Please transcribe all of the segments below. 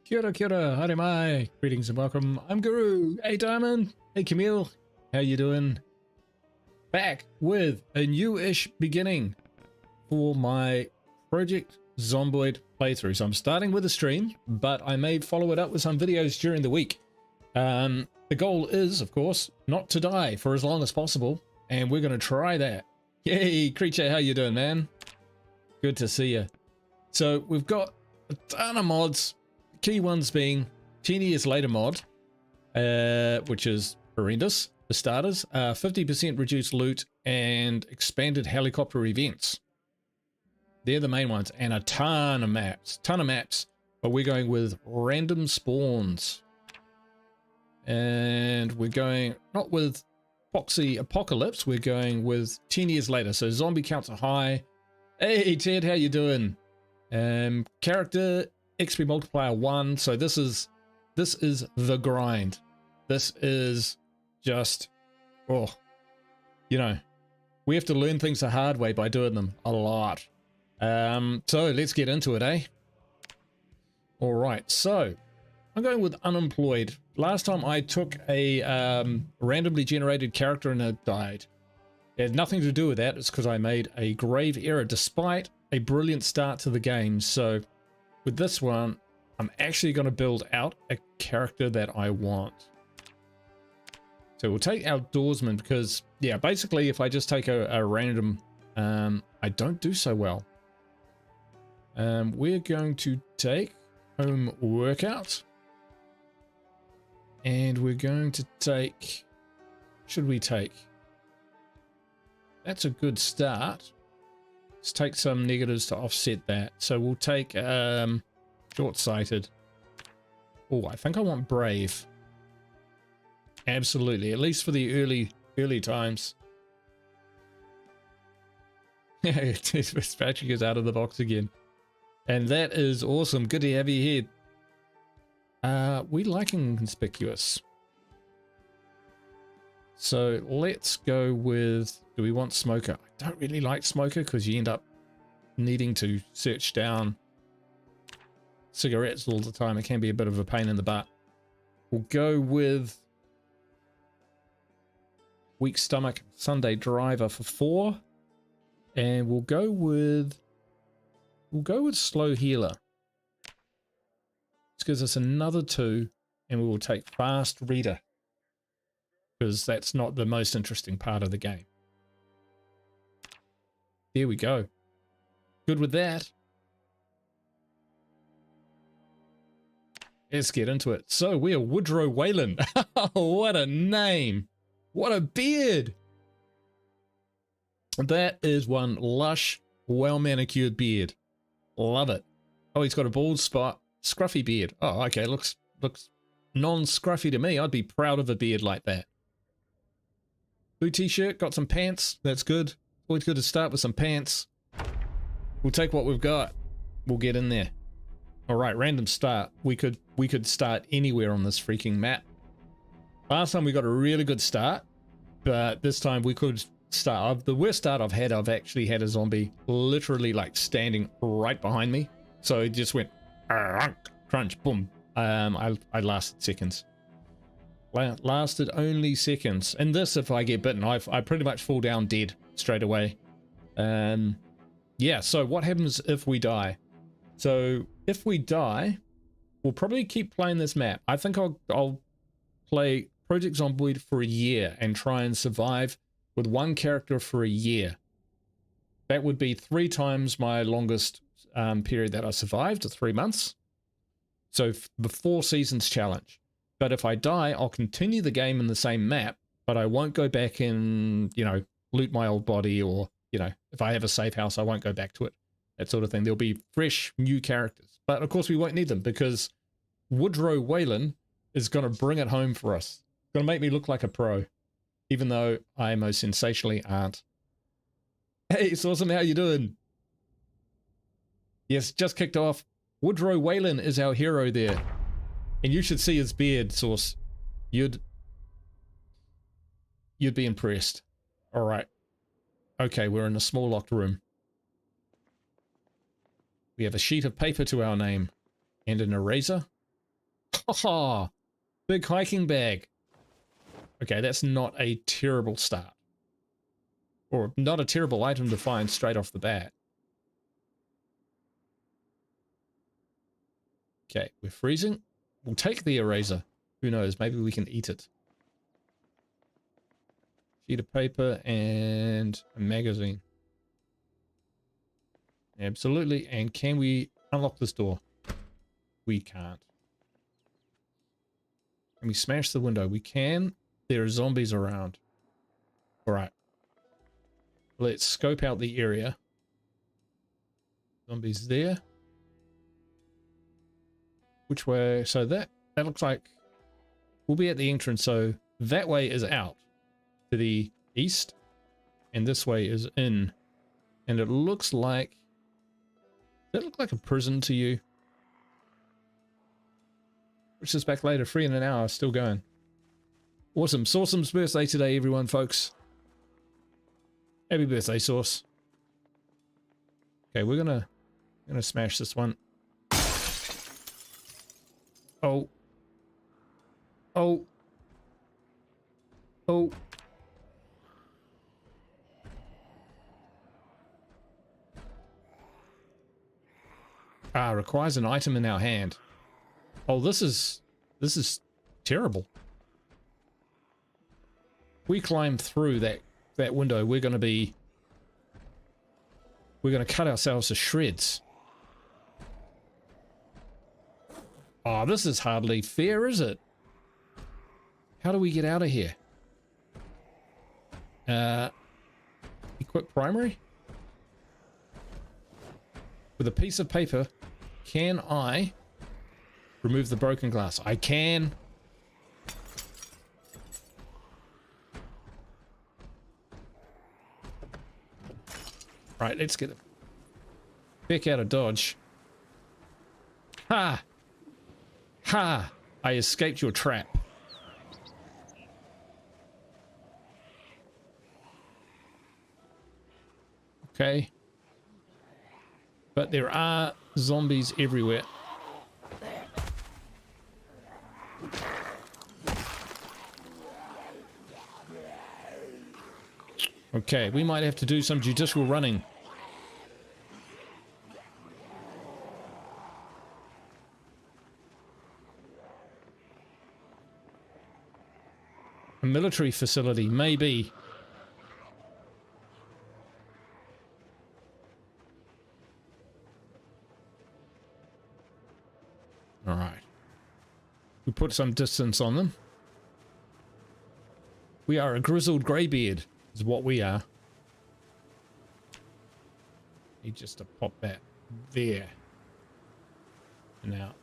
Kia ora, haere mai. Greetings and welcome. I'm Guru. Hey Diamond. Hey Camille. How you doing? Back with a new-ish beginning for my Project Zomboid playthrough. So I'm starting with a stream, but I may follow it up with some videos during the week. The goal is, of course, not to die for as long as possible, and we're going to try that. Yay, Creature, how you doing, man? Good to see you. So we've got a ton of mods. Key ones being 10 Years Later mod, which is horrendous for starters, 50% reduced loot, and expanded helicopter events. They're the main ones, and a ton of maps, but we're going with random spawns. And we're going not with Foxy Apocalypse, we're going with 10 Years Later, so zombie counts are high. Hey Ted, how you doing? Character XP multiplier 1, so this is the grind. This is just, oh, you know, we have to learn things the hard way by doing them a lot. So let's get into it, eh? All right, so I'm going with unemployed. Last time I took a randomly generated character and it died. It had nothing to do with that. It's because I made a grave error despite a brilliant start to the game. So with this one, I'm actually going to build out a character that I want. So we'll take Outdoorsman because, yeah, basically if I just take a random, I don't do so well. We're going to take Home Workout. And we're going to take, should we take? That's a good start. Let's take some negatives to offset that. So we'll take short-sighted. Oh, I think I want brave. Absolutely, at least for the early times. Patrick is out of the box again. And that is awesome. Good to have you here. We like inconspicuous. So let's go with, do we want smoker? I don't really like smoker because you end up needing to search down cigarettes all the time. It can be a bit of a pain in the butt. We'll go with weak stomach Sunday driver for 4. And we'll go with slow healer. This gives us another 2, and we will take fast reader because that's not the most interesting part of the game. There we go. Good with that. Let's get into it. So we are Woodrow Whalen. What a name. What a beard. That is one lush, well-manicured beard. Love it. Oh, he's got a bald spot. Scruffy beard. Oh, okay. Looks non-scruffy to me. I'd be proud of a beard like that. Blue t-shirt. Got some pants. That's good. Always good to start with some pants. We'll take what we've got. We'll get in there. All right, random start. We could start anywhere on this freaking map. Last time we got a really good start, but this time we could start. The worst start I've had, I've actually had a zombie literally like standing right behind me. So it just went crunch, boom. I lasted seconds. Lasted only seconds. And this, if I get bitten, I pretty much fall down dead straight away. Yeah, so what happens if we die? So if we die, we'll probably keep playing this map. I think I'll play Project Zomboid for a year and try and survive with one character for a year. That would be 3 times my longest period that I survived, 3 months. So the 4 seasons challenge. But if I die, I'll continue the game in the same map, but I won't go back and, you know, loot my old body, or, you know, if I have a safe house, I won't go back to it. That sort of thing. There'll be fresh new characters. But of course we won't need them because Woodrow Whalen is going to bring it home for us. Going to make me look like a pro, even though I most sensationally aren't. Hey, it's awesome. How you doing? Yes, just kicked off. Woodrow Whalen is our hero there. And you should see his beard, Source. You'd be impressed. All right. Okay, we're in a small locked room. We have a sheet of paper to our name and an eraser Oh, big hiking bag. Okay, that's not a terrible start. Or not a terrible item to find straight off the bat. Okay, we're freezing. We'll take the eraser. Who knows, maybe we can eat it. Sheet of paper and a magazine. Absolutely. And can we unlock this door? We can't. Can we smash the window? We can. There are zombies around. Alright. Let's scope out the area. Zombies there. Which way? So that looks like we'll be at the entrance. So that way is out to the east. And this way is in. And it looks like... Does that look like a prison to you? Which is back later, 3 in an hour, still going. Awesome. Sawsome's birthday today, everyone, folks. Happy birthday, Sauce. Okay, we're gonna smash this one. Oh. Oh. Oh. Ah, requires an item in our hand. Oh, this is terrible. We climb through that window, we're gonna cut ourselves to shreds. Oh, this is hardly fair, is it? How do we get out of here? Equip primary? With a piece of paper, can I remove the broken glass? I can. Right, let's get it back out of Dodge. Ha! Ha! I escaped your trap. Okay. But there are zombies everywhere. Okay, we might have to do some judicial running. A military facility, maybe. All right. We put some distance on them. We are a grizzled greybeard, is what we are. Need just to pop that there. Now.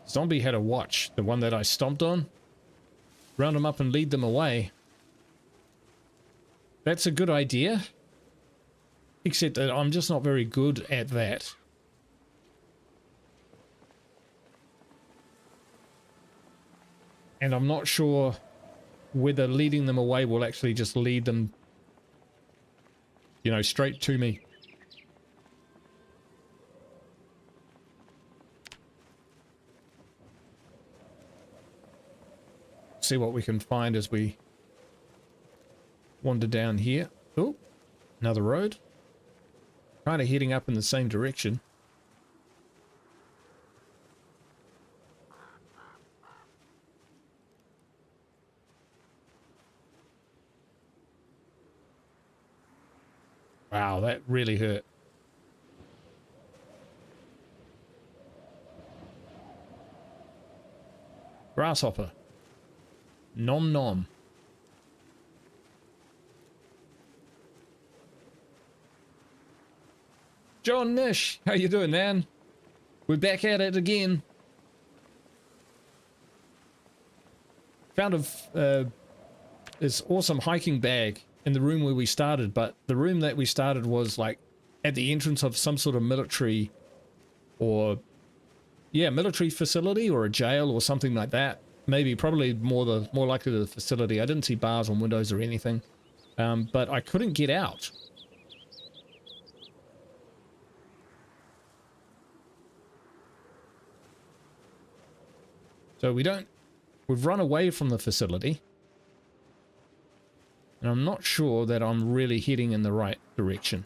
Zombie had a watch, the one that I stomped on. Round them up and lead them away. That's a good idea. Except that I'm just not very good at that. And I'm not sure whether leading them away will actually just lead them, you know, straight to me. See what we can find as we wander down here. Oh, another road. Kind of heading up in the same direction. Wow, that really hurt. Grasshopper. Nom nom. John Nish, how you doing, man? We're back at it again. Found this awesome hiking bag in the room where we started, but the room that we started was like at the entrance of some sort of military or military facility or a jail or something like that. Maybe probably more likely the facility. I didn't see bars on windows or anything, but I couldn't get out. So we've run away from the facility. And I'm not sure that I'm really heading in the right direction.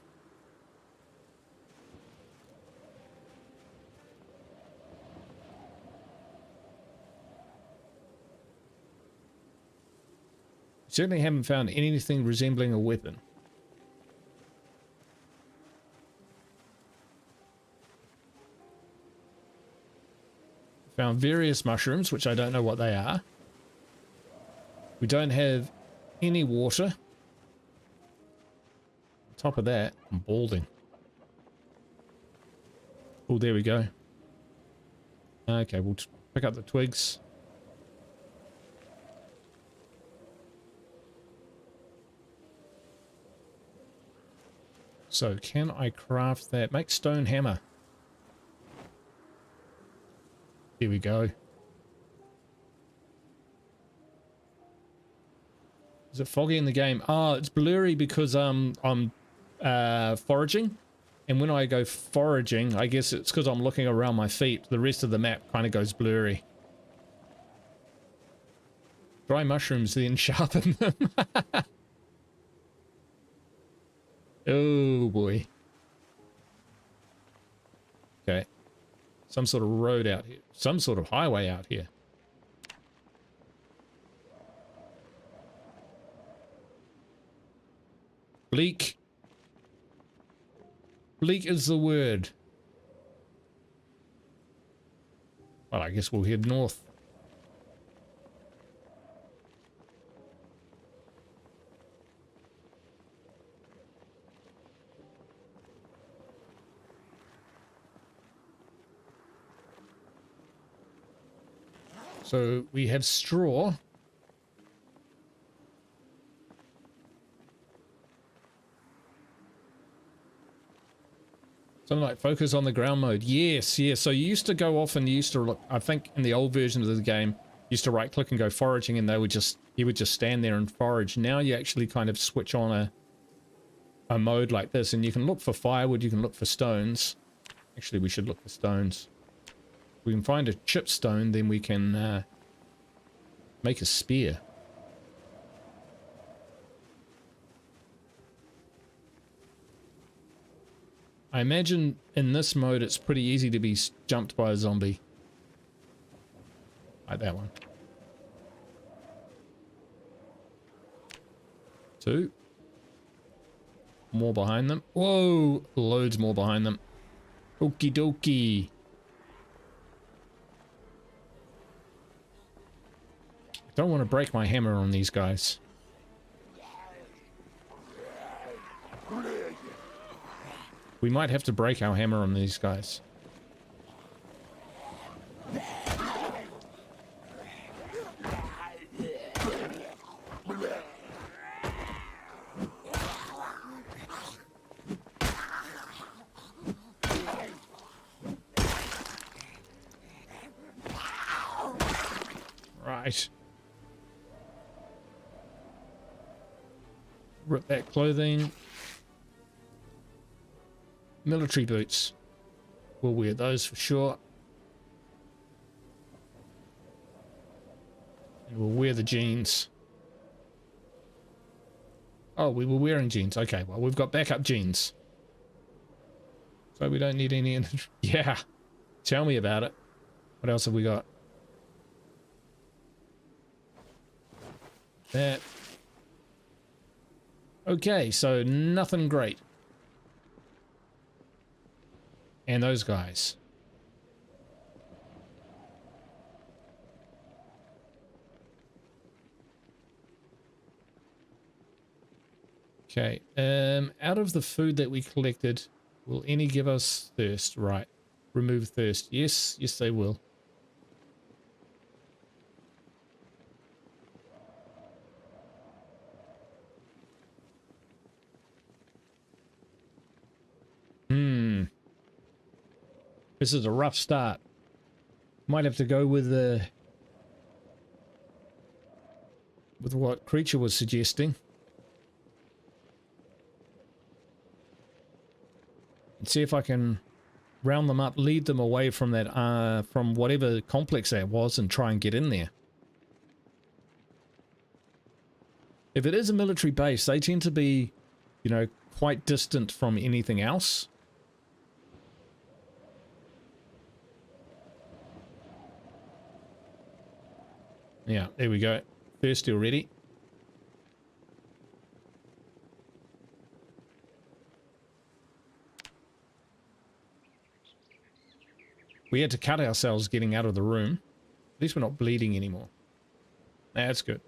Certainly haven't found anything resembling a weapon. Found various mushrooms, which I don't know what they are. We don't have any water. On top of that, I'm balding. Oh, there we go. Okay, we'll pick up the twigs. So, can I craft that? Make stone hammer. Here we go. Is it foggy in the game? Oh, it's blurry because I'm foraging. And when I go foraging, I guess it's because I'm looking around my feet. The rest of the map kind of goes blurry. Dry mushrooms, then sharpen them. Oh boy. Okay. Some sort of road out here. Some sort of highway out here. Bleak. Bleak is the word. Well, I guess we'll head north. So we have straw. Something like focus on the ground mode. Yes, yes. So you used to go off and you used to look, I think in the old version of the game, you used to right click and go foraging and he would just stand there and forage. Now you actually kind of switch on a mode like this and you can look for firewood, you can look for stones. Actually, we should look for stones. If we can find a chip stone, then we can make a spear. I imagine in this mode it's pretty easy to be jumped by a zombie. Like that one. 2. More behind them. Whoa! Loads more behind them. Okie dokie. Don't want to break my hammer on these guys. We might have to break our hammer on these guys. Right. Rip that clothing. Military boots. We'll wear those for sure. And we'll wear the jeans. Oh, we were wearing jeans. Okay, well, we've got backup jeans. So we don't need any... Yeah. Tell me about it. What else have we got? That. Okay, so nothing great. And those guys. Okay, out of the food that we collected, will any give us thirst? Right. Remove thirst. Yes, yes they will. This is a rough start. Might have to go with what Creature was suggesting. And see if I can round them up, lead them away from that, from whatever complex that was, and try and get in there. If it is a military base, they tend to be, you know, quite distant from anything else. Yeah, there we go. Thirsty already. We had to cut ourselves getting out of the room. At least we're not bleeding anymore. That's good.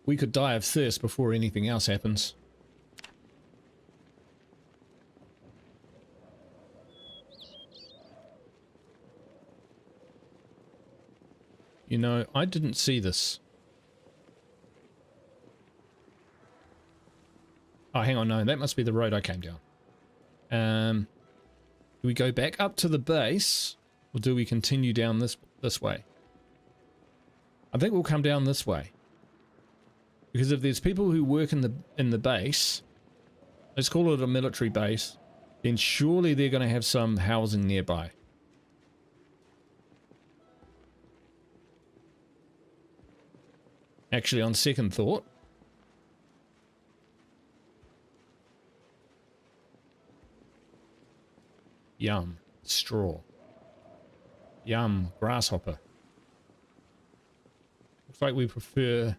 We could die of thirst before anything else happens. You know, I didn't see this. Oh, hang on, no, that must be the road I came down. Do we go back up to the base, or do we continue down this way? I think we'll come down this way. Because if there's people who work in the base, let's call it a military base, then surely they're going to have some housing nearby. Actually, on second thought, yum, straw. Yum, grasshopper. Looks like we prefer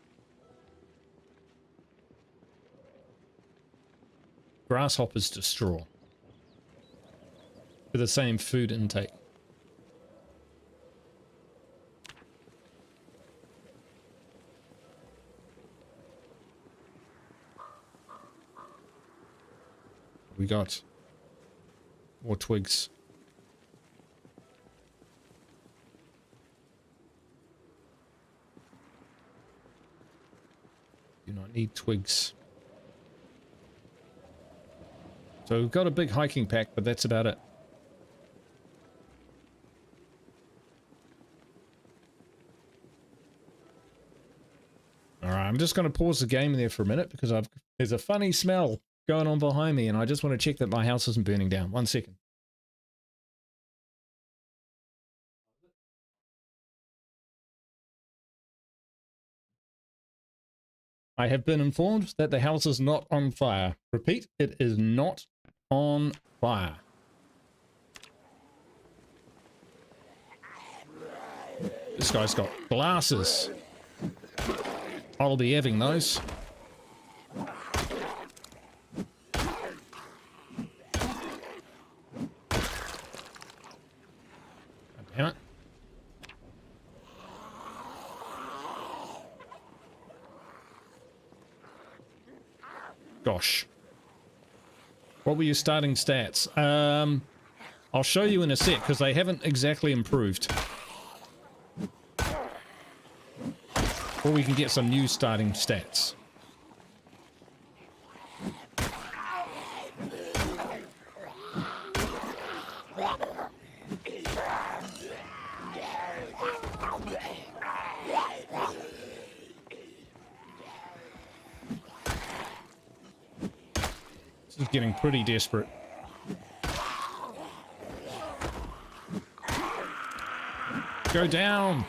grasshoppers to straw for the same food intake. We got more twigs. Do not need twigs. So we've got a big hiking pack, but that's about it. Alright, I'm just going to pause the game there for a minute because there's a funny smell going on behind me and I just want to check that my house isn't burning down. 1 second. I have been informed that the house is not on fire. Repeat, it is not on fire. This guy's got glasses. I'll be having those. Damn it. Gosh. What were your starting stats? I'll show you in a sec because they haven't exactly improved. Or we can get some new starting stats. This is getting pretty desperate. Go down!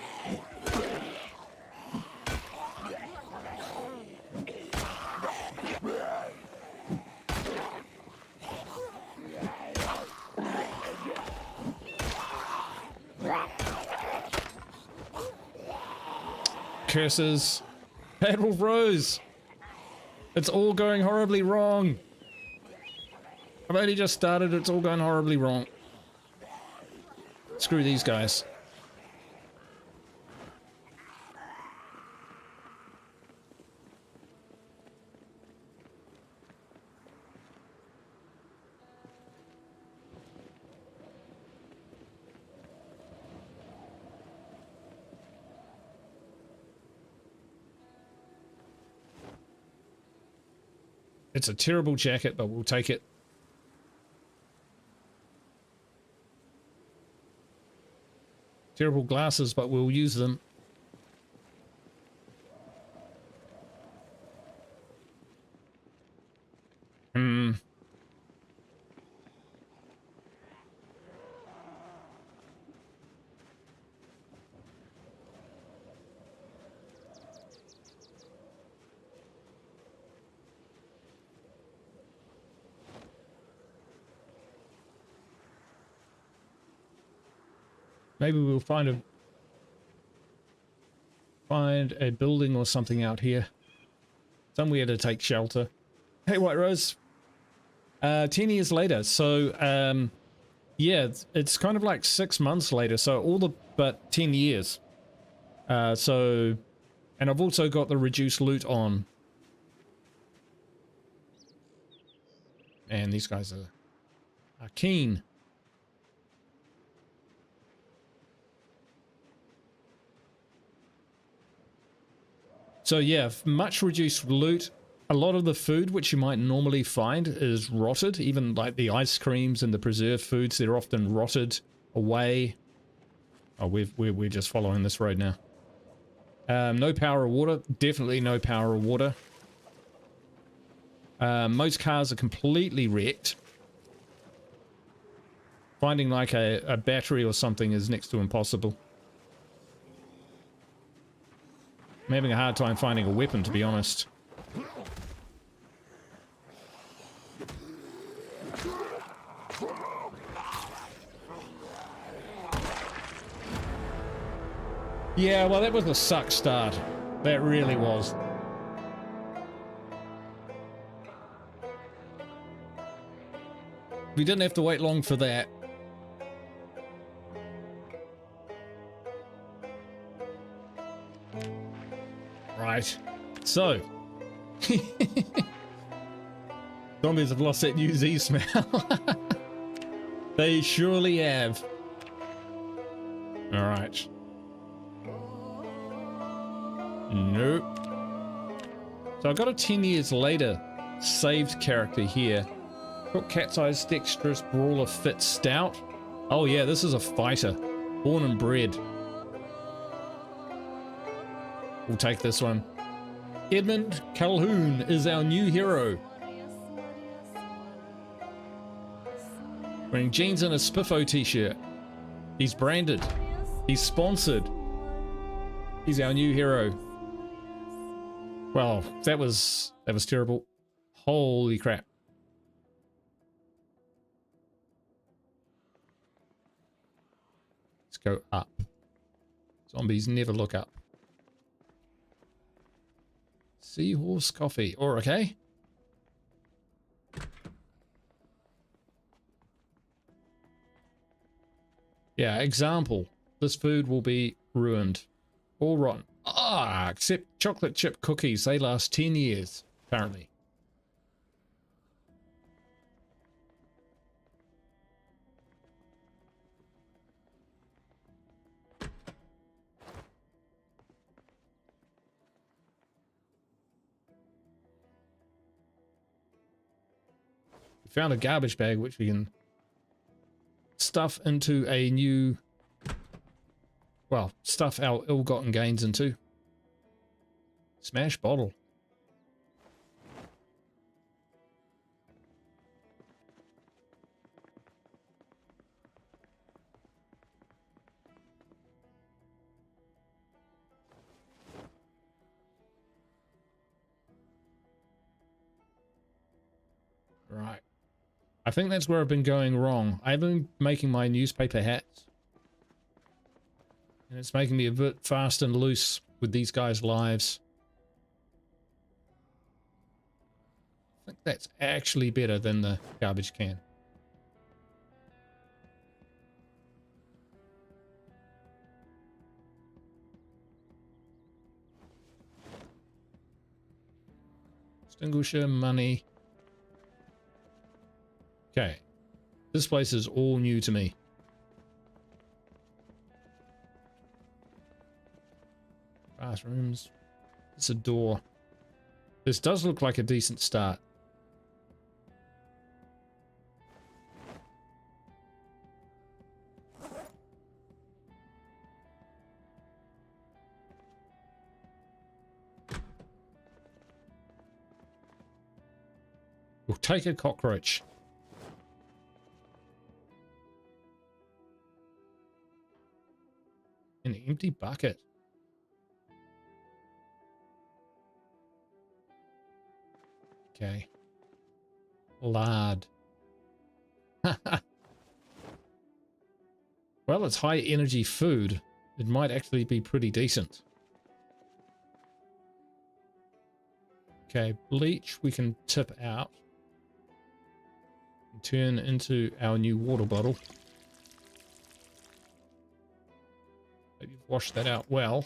Curses. Bad Wolf Rose. It's all going horribly wrong. I've only just started, it's all going horribly wrong. Screw these guys. It's a terrible jacket, but we'll take it. Terrible glasses, but we'll use them. Maybe we'll find a building or something out here. Somewhere to take shelter. Hey, White Rose. 10 years later. So, yeah, it's kind of like 6 months later. So but 10 years. And I've also got the reduced loot on. And these guys are keen. So yeah, much reduced loot. A lot of the food which you might normally find is rotted. Even like the ice creams and the preserved foods, they're often rotted away. Oh, we're just following this road now. No power or water. Definitely no power or water. Most cars are completely wrecked. Finding like a battery or something is next to impossible. I'm having a hard time finding a weapon, to be honest. Yeah, well, that was a suck start. That really was. We didn't have to wait long for that. Right. So. Zombies have lost that new Z smell. They surely have. Alright. Nope. So I got a 10 years later saved character here. Cook Cat's Eyes Dexterous Brawler Fit Stout. Oh yeah, this is a fighter. Born and bred. We'll take this one. Edmund Calhoun is our new hero. Wearing jeans and a Spiffo t-shirt. He's branded. He's sponsored. He's our new hero. Well, that was terrible. Holy crap. Let's go up. Zombies never look up. Seahorse coffee. Or okay. Yeah, example. This food will be ruined. All rotten. Ah, except chocolate chip cookies. They last 10 years, apparently. We found a garbage bag which we can stuff into a new... Well, stuff our ill-gotten gains into. Smash bottle. Right. I think that's where I've been going wrong. I've been making my newspaper hats. And it's making me a bit fast and loose with these guys' lives. I think that's actually better than the garbage can. Extinguisher, money. Okay. This place is all new to me. Bathrooms. It's a door. This does look like a decent start. We'll take a cockroach. An empty bucket. Okay. Lard. Well, Well, it's high energy food. It might actually be pretty decent. Okay, bleach we can tip out. And turn into our new water bottle. Hope you've washed that out well.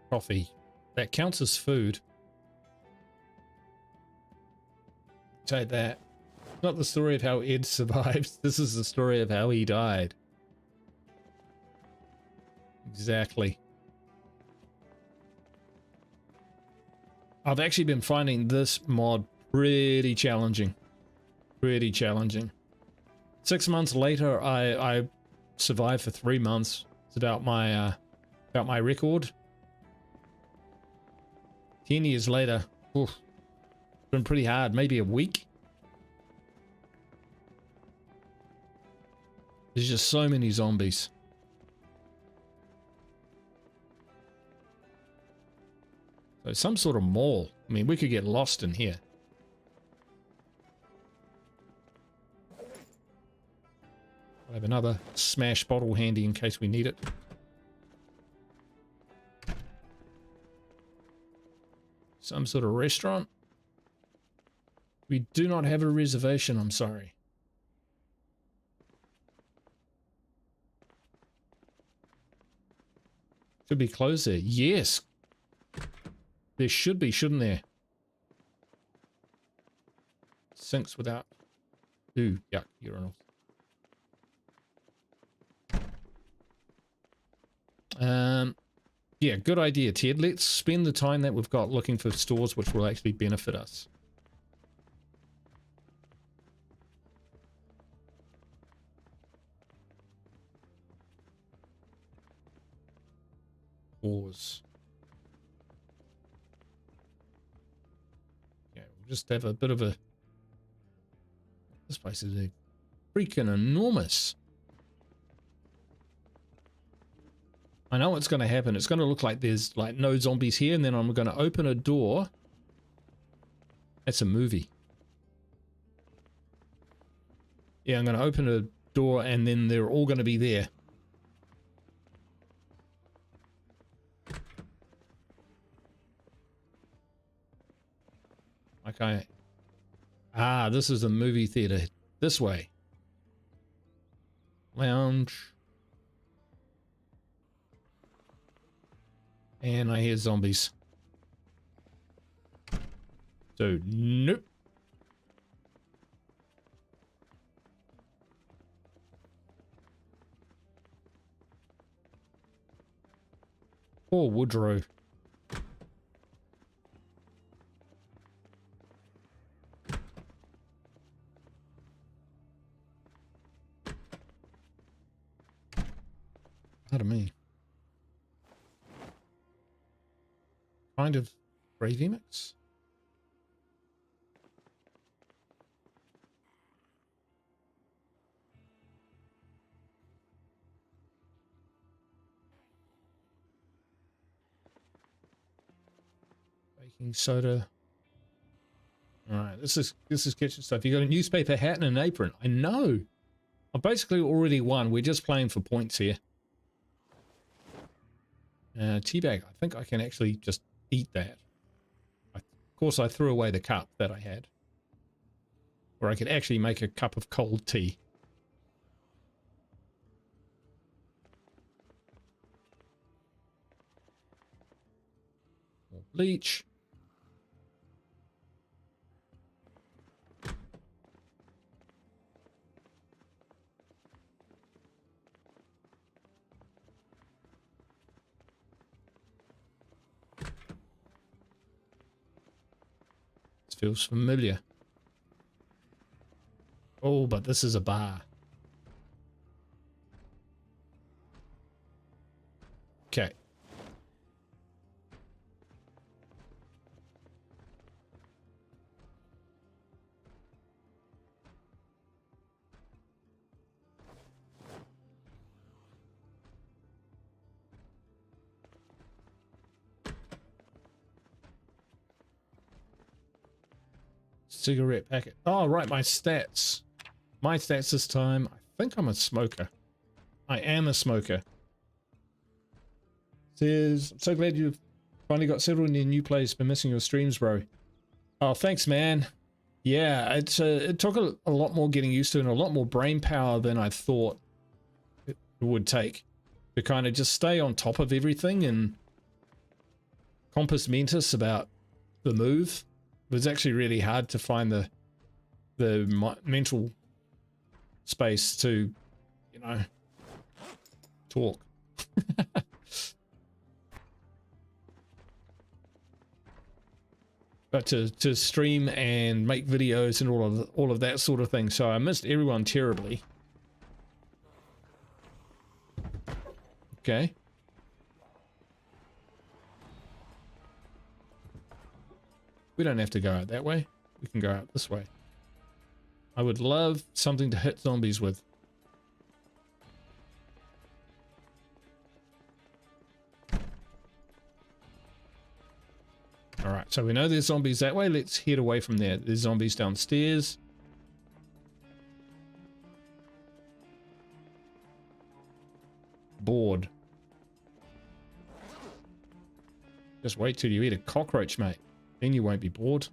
Coffee. That counts as food. Take that. Not the story of how Ed survived. This is the story of how he died. Exactly. I've actually been finding this mod pretty challenging. Pretty challenging. 6 months later, I survived for 3 months. It's about my record. 10 years later, oof, it's been pretty hard. Maybe a week. There's just so many zombies. So some sort of mall. I mean, we could get lost in here. I have another smash bottle handy in case we need it. Some sort of restaurant. We do not have a reservation, I'm sorry. Should be closed there. Yes. There should be, shouldn't there? Sinks without... Ooh, yuck, urinals. Yeah, good idea, Ted. Let's spend the time that we've got looking for stores which will actually benefit us. Pause. Yeah, we'll just have a bit of a... This place is freaking enormous. I know what's going to happen. It's going to look like there's like no zombies here, and then I'm going to open a door. That's a movie. Yeah, I'm going to open a door, and then they're all going to be there. Okay. Ah, this is a movie theater. This way. Lounge. And I hear zombies. So, nope. Poor Woodrow. Pardon me. Kind of gravy mix. Baking soda. All right, this is kitchen stuff. You got a newspaper hat and an apron. I know. I basically already won. We're just playing for points here. Tea bag. I think I can actually just eat that. Of course, I threw away the cup that I had. Or I could actually make a cup of cold tea. More bleach. Feels familiar. Oh, but this is a bar. Okay. cigarette packet. Oh, right, my stats. My stats this time. I think I'm a smoker. I am a smoker. Says, I'm so glad you've finally got settled in your new place. Been missing your streams, bro. Oh, thanks, man. Yeah, it took a lot more getting used to and a lot more brain power than I thought it would take to kind of just stay on top of everything and compass mentis about the move. It was actually really hard to find the mental space to, you know, talk. But to stream and make videos and all of that sort of thing. So I missed everyone terribly. Okay. We don't have to go out that way. We can go out this way. I would love something to hit zombies with. Alright, so we know there's zombies that way. Let's head away from there. There's zombies downstairs. Bored. Just wait till you eat a cockroach, mate. Then you won't be bored.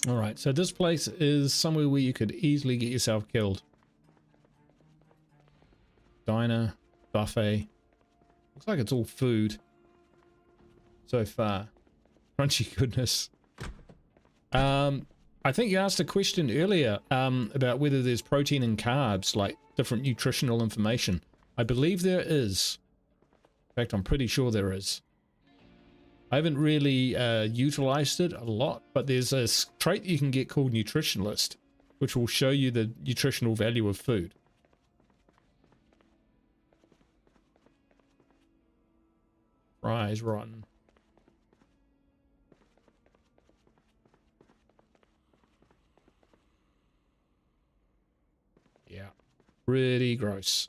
Alright, so this place is somewhere where you could easily get yourself killed. Diner, buffet. Looks like it's all food so far. Crunchy goodness. I think you asked a question earlier about whether there's protein and carbs, like different nutritional information. I believe there is. In fact, I'm pretty sure there is. I haven't really utilized it a lot, but there's a trait you can get called Nutritionalist, which will show you the nutritional value of food. Fries rotten. Yeah, pretty gross.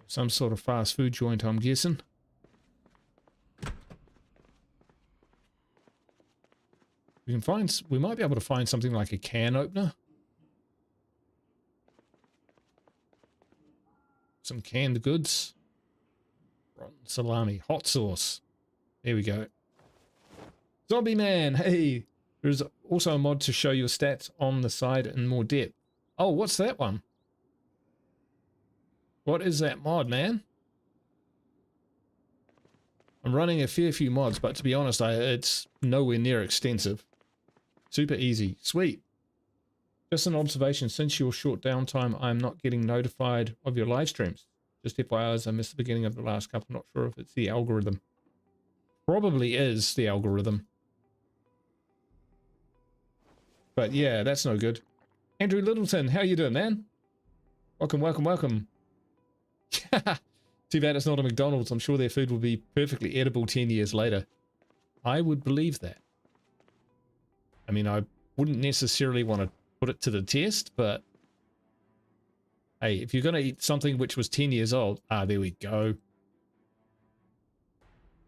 Some sort of fast food joint, I'm guessing. We might be able to find something like a can opener. Some canned goods. Rotten salami, hot sauce. There we go. Zombie man, hey. There's also a mod to show your stats on the side in more depth. Oh, what's that one? What is that mod, man? I'm running a fair few mods, but to be honest, it's nowhere near extensive. Super easy. Sweet. Just an observation, since your short downtime, I'm not getting notified of your live streams. Just FYI, I missed the beginning of the last couple. Not sure if it's the algorithm. Probably is the algorithm. But yeah, that's no good. Andrew Littleton, how you doing, man? Welcome, welcome, welcome. Too bad it's not a McDonald's. I'm sure their food will be perfectly edible 10 years later. I would believe that. I mean, I wouldn't necessarily want to put it to the test, but hey, if you're going to eat something which was 10 years old, there we go.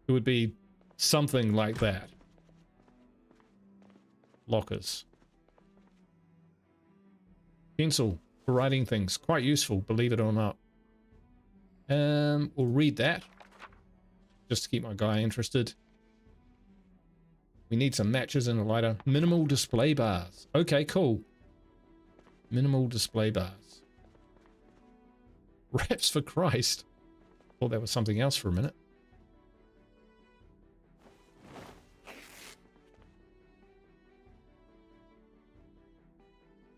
It would be something like that. Lockers. Pencil for writing things. Quite useful, believe it or not. We'll read that. Just to keep my guy interested. We need some matches and a lighter. Minimal display bars. Okay, cool. Minimal display bars. Wraps for Christ. Thought that was something else for a minute.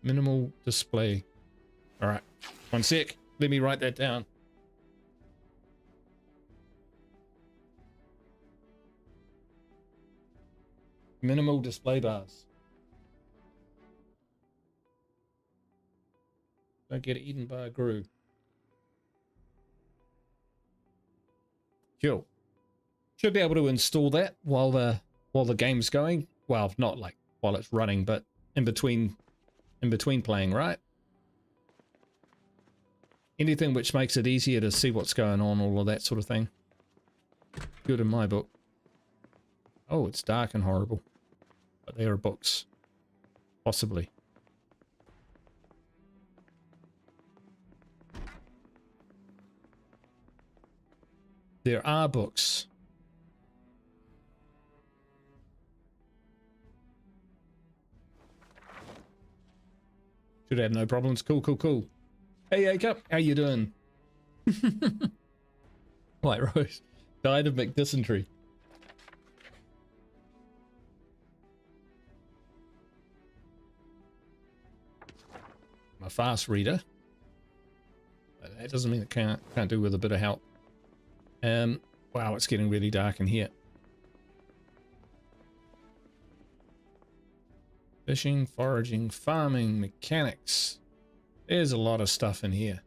Minimal display. Alright. One sec. Let me write that down. Minimal display bars. Don't get eaten by a grue. Cool. Should be able to install that while the game's going. Well, not like while it's running, but in between playing, right? Anything which makes it easier to see what's going on, all of that sort of thing. Good in my book. Oh, it's dark and horrible. But there are books. Possibly. There are books. Should have no problems. Cool, cool, cool. Hey, Acup, how you doing? White Rose died of McDysentery. I'm a fast reader. But that doesn't mean it can't do with a bit of help. Wow, it's getting really dark in here. Fishing, foraging, farming, mechanics. There's a lot of stuff in here.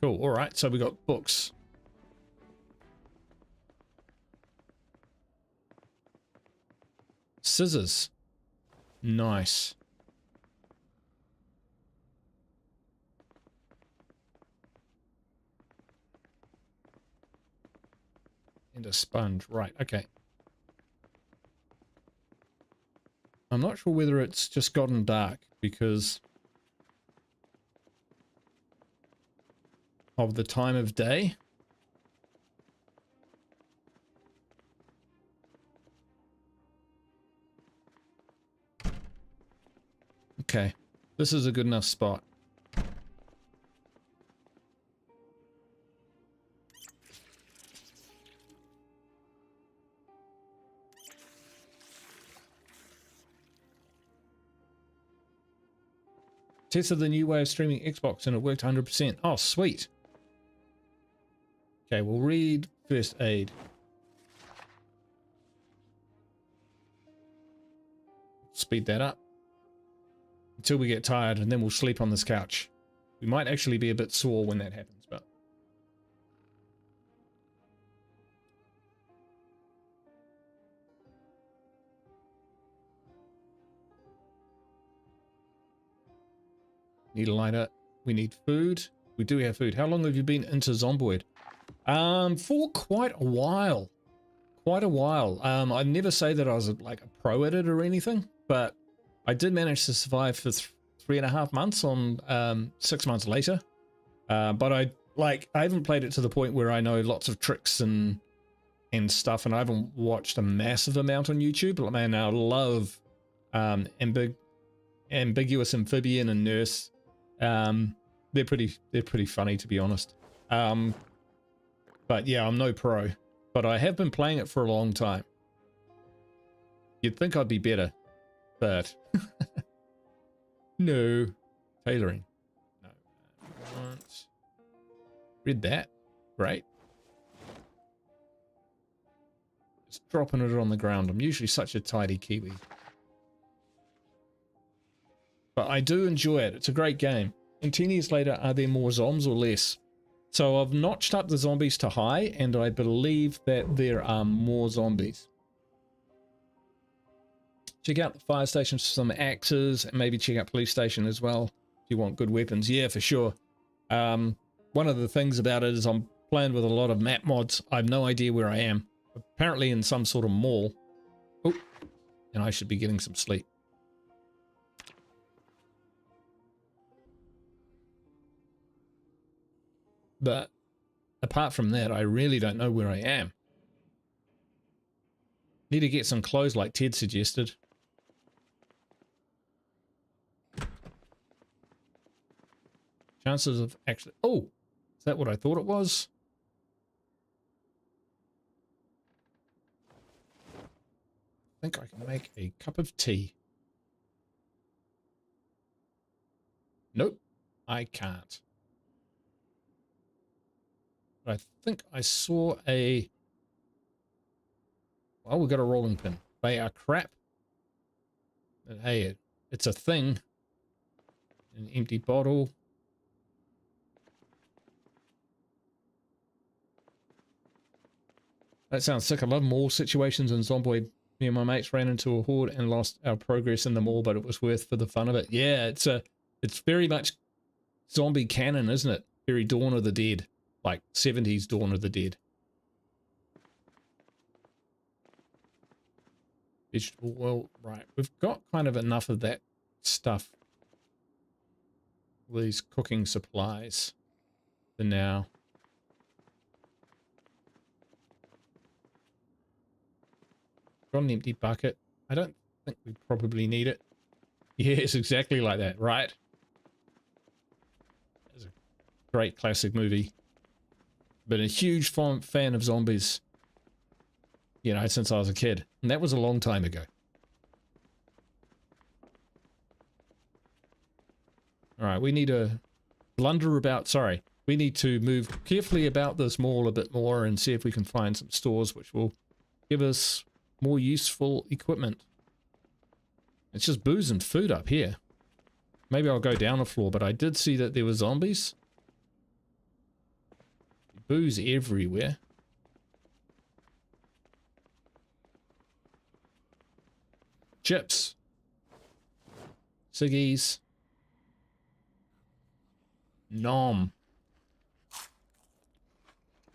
Cool. All right, so we got books. Scissors. Nice. And a sponge. Right, okay. I'm not sure whether it's just gotten dark because of the time of day. Okay, this is a good enough spot. Tested the new way of streaming Xbox and it worked 100%. Oh, sweet. Okay, we'll read first aid. Speed that up until we get tired and then we'll sleep on this couch. We might actually be a bit sore when that happens, but need a lighter. We need food. We do have food. How long have you been into Zomboid? For quite a while. Quite a while. I'd never say that I was like a pro at it or anything, but I did manage to survive for 3.5 months on 6 months later. But I haven't played it to the point where I know lots of tricks and stuff, and I haven't watched a massive amount on YouTube. But man, I love Ambiguous Amphibian and Nurse. They're pretty funny, to be honest. But yeah, I'm no pro, but I have been playing it for a long time. You'd think I'd be better, but no. Tailoring. No. Read that. Great. Just dropping it on the ground. I'm usually such a tidy Kiwi. But I do enjoy it. It's a great game. And 10 years later, are there more zombies or less? So I've notched up the zombies to high, and I believe that there are more zombies. Check out the fire station for some axes, and maybe check out police station as well if you want good weapons. Yeah, for sure. One of the things about it is I'm playing with a lot of map mods. I have no idea where I am. Apparently in some sort of mall. Oh, and I should be getting some sleep. But apart from that, I really don't know where I am. Need to get some clothes like Ted suggested. Chances of actually... Oh! Is that what I thought it was? I think I can make a cup of tea. Nope, I can't. But I think I saw a... Well, we got a rolling pin. They are crap. But hey, it's a thing. An empty bottle. That sounds sick. I love mall situations in Zomboid. Me and my mates ran into a horde and lost our progress in the mall, but it was worth for the fun of it. Yeah, it's very much zombie canon, isn't it? Very Dawn of the Dead, like 70s Dawn of the Dead. Vegetable oil, right. We've got kind of enough of that stuff. These cooking supplies for now. Got an empty bucket. I don't think we probably need it. Yeah, it's exactly like that, right? It's a great classic movie. Been a huge fan of zombies, you know, since I was a kid. And that was a long time ago. Alright, we need to blunder about, sorry. We need to move carefully about this mall a bit more and see if we can find some stores which will give us more useful equipment. It's just booze and food up here. Maybe I'll go down a floor, but I did see that there were zombies. Booze everywhere. Chips. Ciggies. Nom.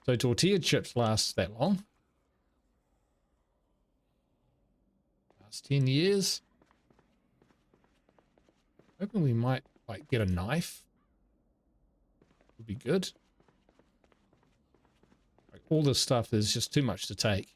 So tortilla chips last that long? Last 10 years? Hoping we might like get a knife. Would be good. Like all this stuff is just too much to take.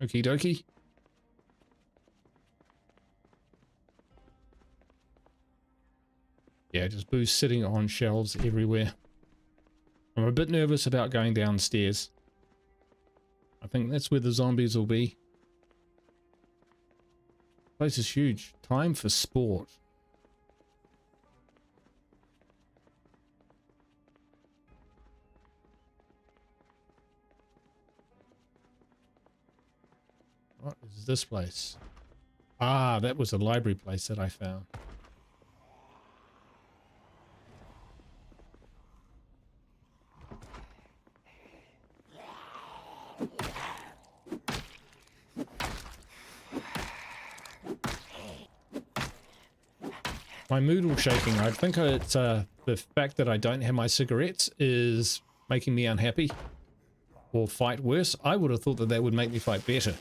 Okie dokie. Yeah, just booze sitting on shelves everywhere. I'm a bit nervous about going downstairs. I think that's where the zombies will be. Place is huge. Time for sport. What is this place? Ah, that was a library place that I found. My moodle shaking. I think it's the fact that I don't have my cigarettes is making me unhappy or fight worse. I would have thought that that would make me fight better.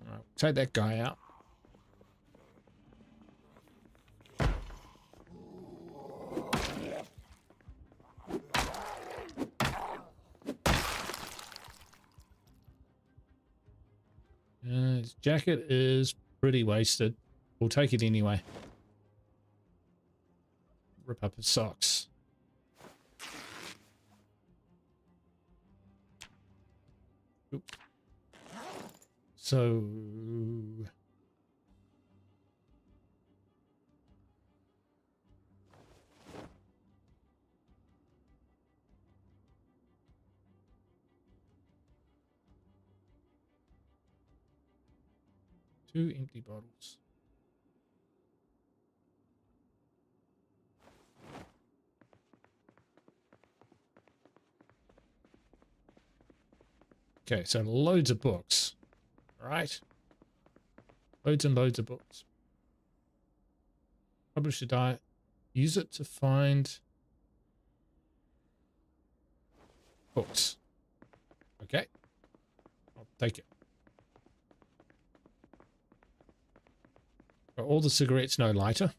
Alright, take that guy out. His jacket is pretty wasted. We'll take it anyway. Rip up his socks. Oop. So... two empty bottles. Okay, so loads of books. Right? Loads and loads of books. Publish a diet. Use it to find books. Okay. I'll take it. Got all the cigarettes, no lighter.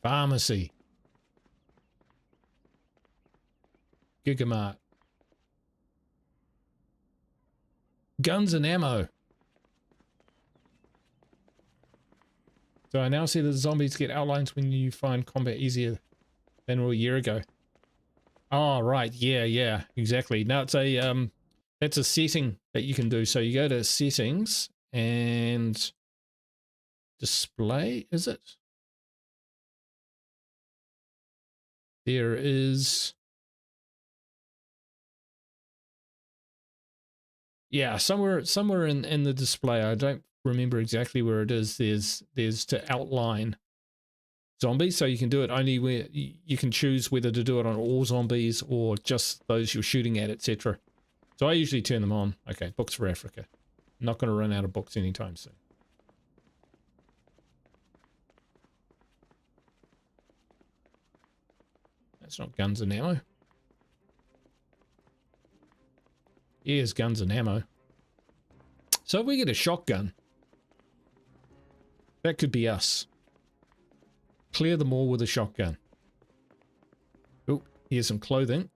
Pharmacy. Gigamart. Guns and ammo. So I now see that the zombies get outlines when you find combat easier than a year ago. Oh, right. Yeah, yeah, exactly. Now it's a that's a setting that you can do. So you go to settings and display, is it? There is, yeah, somewhere in the display. I don't remember exactly where it is. There's to outline zombies, so you can do it only where you can choose whether to do it on all zombies or just those you're shooting at, etc. So I usually turn them on. Okay, books for Africa. Not going to run out of books anytime soon. That's not guns and ammo. Here's guns and ammo. So if we get a shotgun, that could be us. Clear them all with a shotgun. Oh, here's some clothing.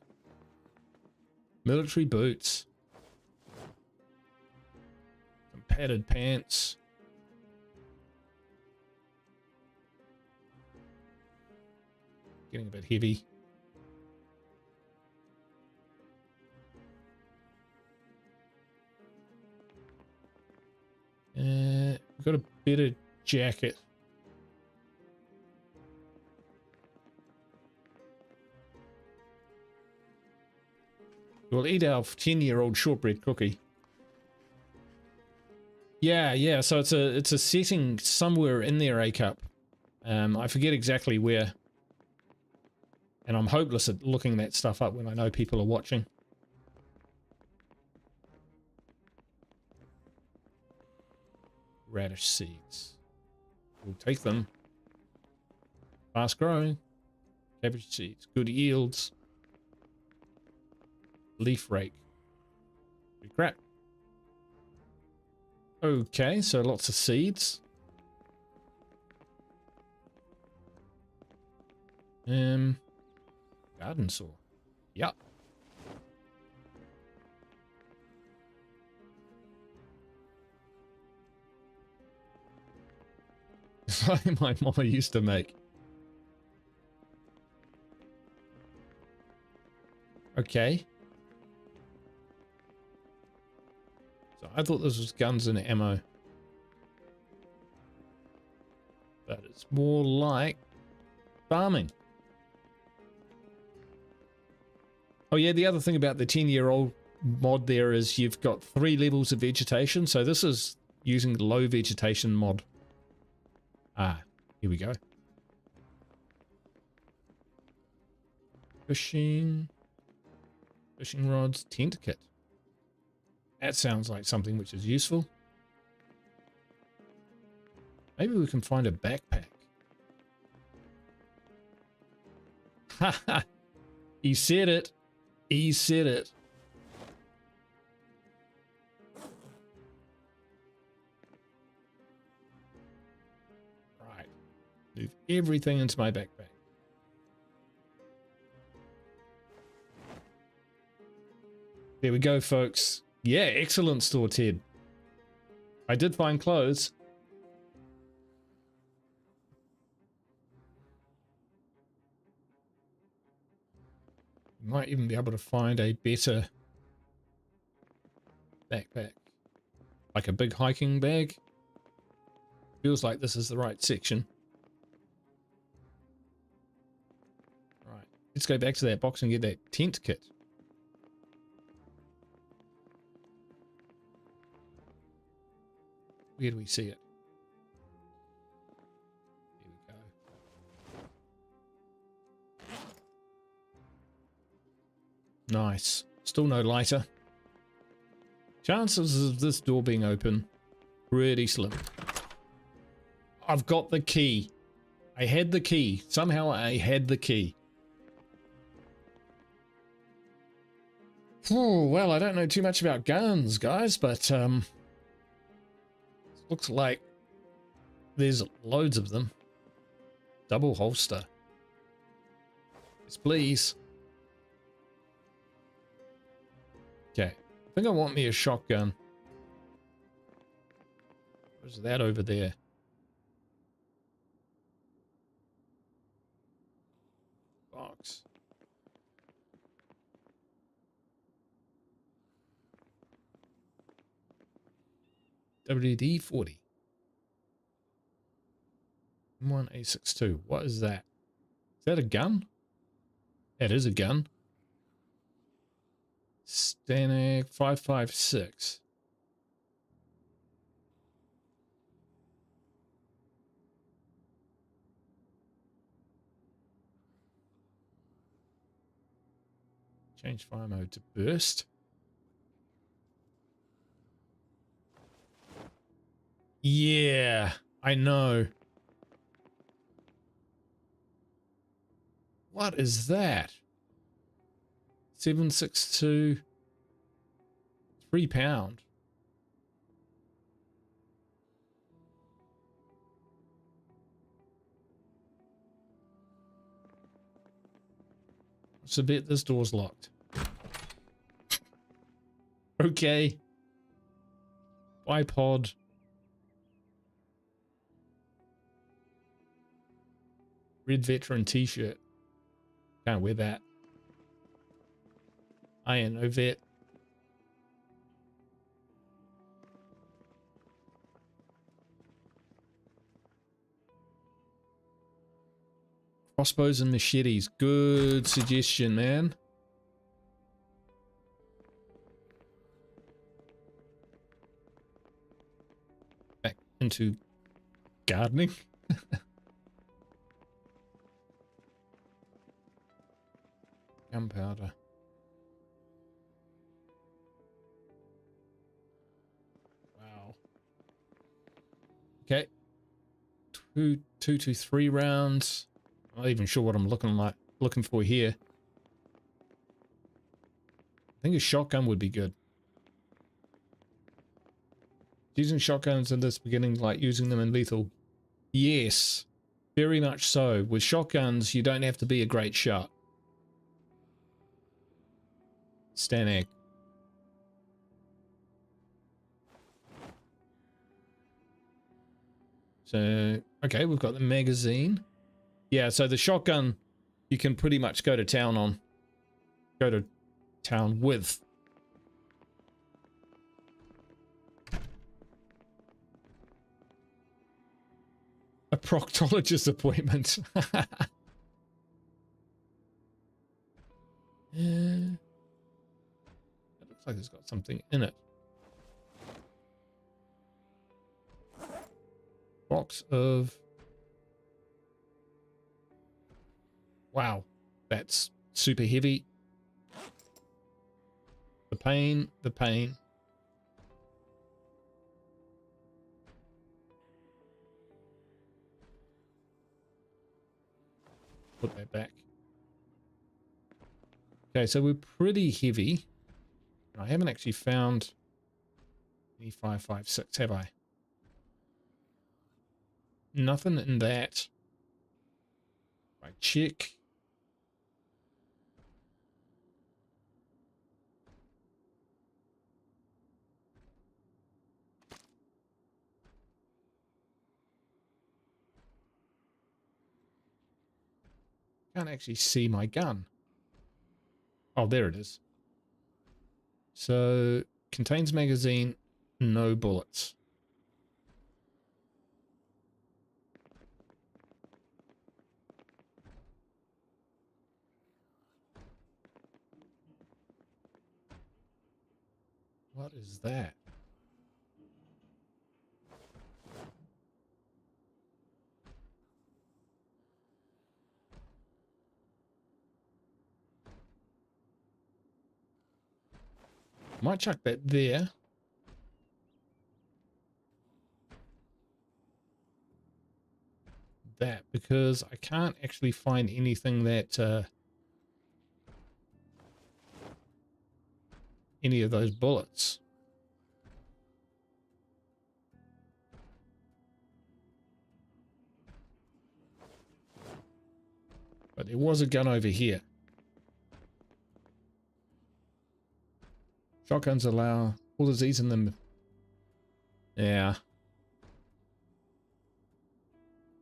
Military boots. Some padded pants. Getting a bit heavy. We've got a better jacket. We'll eat our 10-year-old shortbread cookie. Yeah, yeah. So it's a setting somewhere in there, A Cup. I forget exactly where. And I'm hopeless at looking that stuff up when I know people are watching. Radish seeds. We'll take them. Fast growing. Cabbage seeds. Good yields. Leaf rake. Good crap. Okay, so lots of seeds. Garden saw. Yup. It's like my mama used to make. Okay. So I thought this was guns and ammo. But it's more like farming. Oh yeah, the other thing about the 10-year-old mod there is you've got 3 levels of vegetation. So this is using the low vegetation mod. Ah, here we go. Fishing rods, tent kit. That sounds like something which is useful. Maybe we can find a backpack. Haha, he said it. He said it. Right. Move everything into my backpack. There we go, folks. Yeah, excellent store, Ted. I did find clothes. Might even be able to find a better backpack. Like a big hiking bag. Feels like this is the right section. Right. Let's go back to that box and get that tent kit. Where do we see it? Here we go. Nice. Still no lighter. Chances of this door being open, pretty slim. I've got the key. I had the key. Somehow I had the key. Oh, well, I don't know too much about guns, guys, but looks like there's loads of them. Double holster. Yes, please. Okay. I think I want me a shotgun. Where's that over there? Box. WD-40. M1A62. What is that? Is that a gun? That is a gun. Stanek 556. Change fire mode to burst. Yeah, I know. What is that? 762. 3 pound. So bet this door's locked. Okay. Bipod. Red veteran t-shirt. Can't wear that. I ain't no vet. Crossbows and machetes. Good suggestion, man. Back into gardening. Gunpowder. Wow. Okay. Two to 3 rounds. I'm not even sure what I'm looking for here. I think a shotgun would be good. Using shotguns in this beginning, like using them in lethal. Yes, very much so. With shotguns, you don't have to be a great shot. Stanek. So, okay, we've got the magazine. Yeah, so the shotgun, you can pretty much go to town on. Go to town with. A proctologist appointment. It looks like it's got something in it. Box of... Wow, that's super heavy. The pain, the pain. Put that back. Okay, so we're pretty heavy. I haven't actually found any 556, have I? Nothing in that. Right, check. Can't actually see my gun. Oh, there it is. So, contains magazine, no bullets. What is that? Might chuck that there. That, because I can't actually find anything that any of those bullets. But there was a gun over here. Shotguns allow all disease in them. Yeah.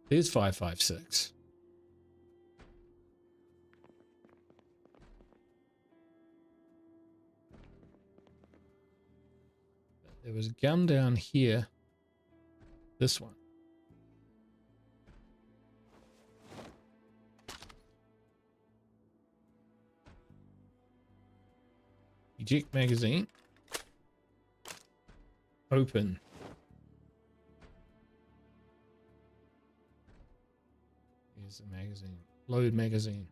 There's 556. there was a gun down here. This one. Eject magazine. Open. Here's the magazine. Load magazine.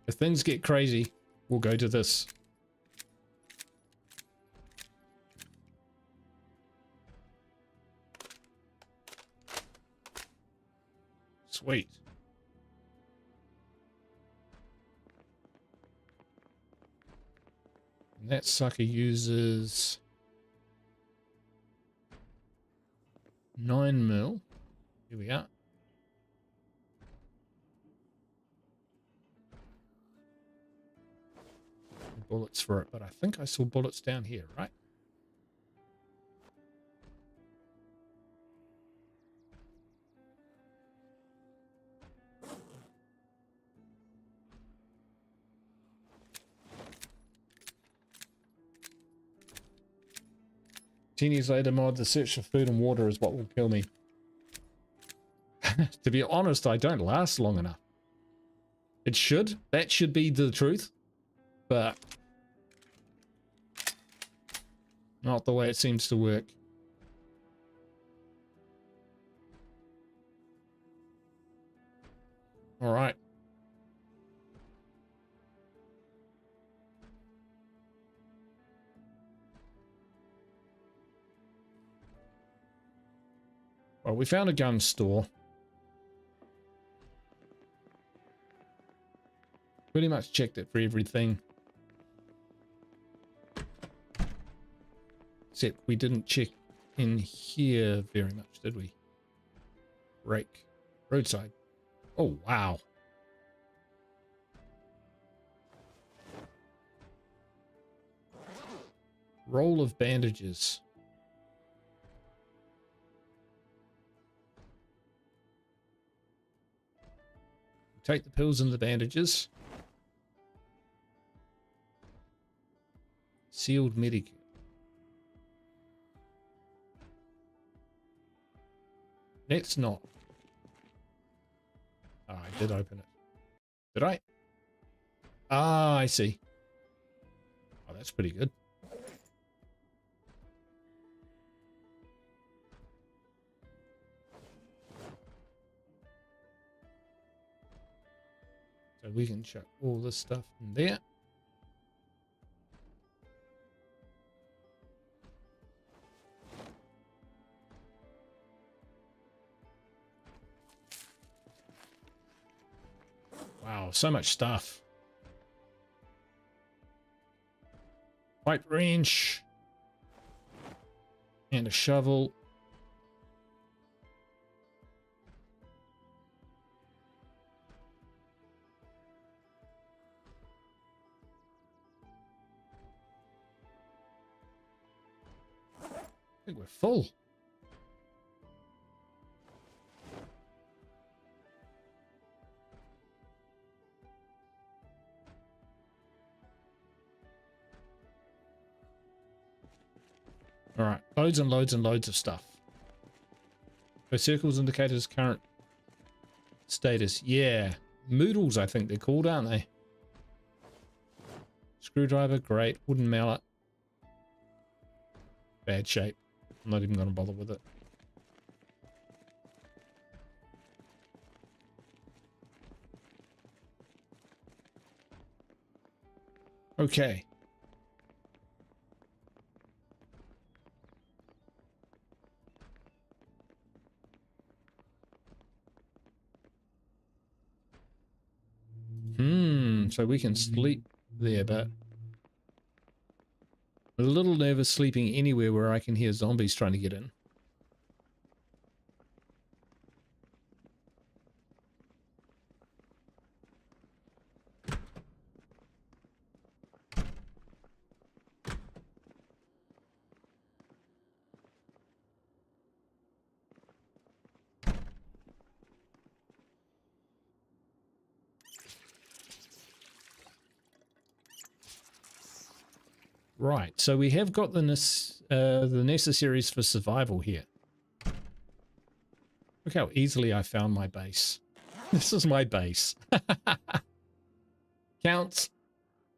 If things get crazy, we'll go to this. Sweet. And that sucker uses 9mm. Here we are. Bullets for it, but I think I saw bullets down here, right? Years later mod, the search for food and water is what will kill me. To be honest, I don't last long enough. It should. That should be the truth. But not the way it seems to work. All right. Well, we found a gun store. Pretty much checked it for everything. Except we didn't check in here very much, did we? Rake. Roadside. Oh, wow. Roll of bandages. Take the pills and the bandages. Sealed medikit. Let's not. Oh, I did open it. Did I? Ah, I see. Oh, that's pretty good. So we can chuck all this stuff in there. Wow, so much stuff. Pipe wrench. And a shovel. I think we're full. All right, loads and loads and loads of stuff. So circles indicators current status. Yeah, moodles I think they're called, aren't they? Screwdriver, great. Wooden mallet. Bad shape. I'm not even going to bother with it. Okay. So we can sleep there, but I'm a little nervous sleeping anywhere where I can hear zombies trying to get in. Right, so we have got the necessaries for survival here. Look how easily I found my base. This is my base. Counts.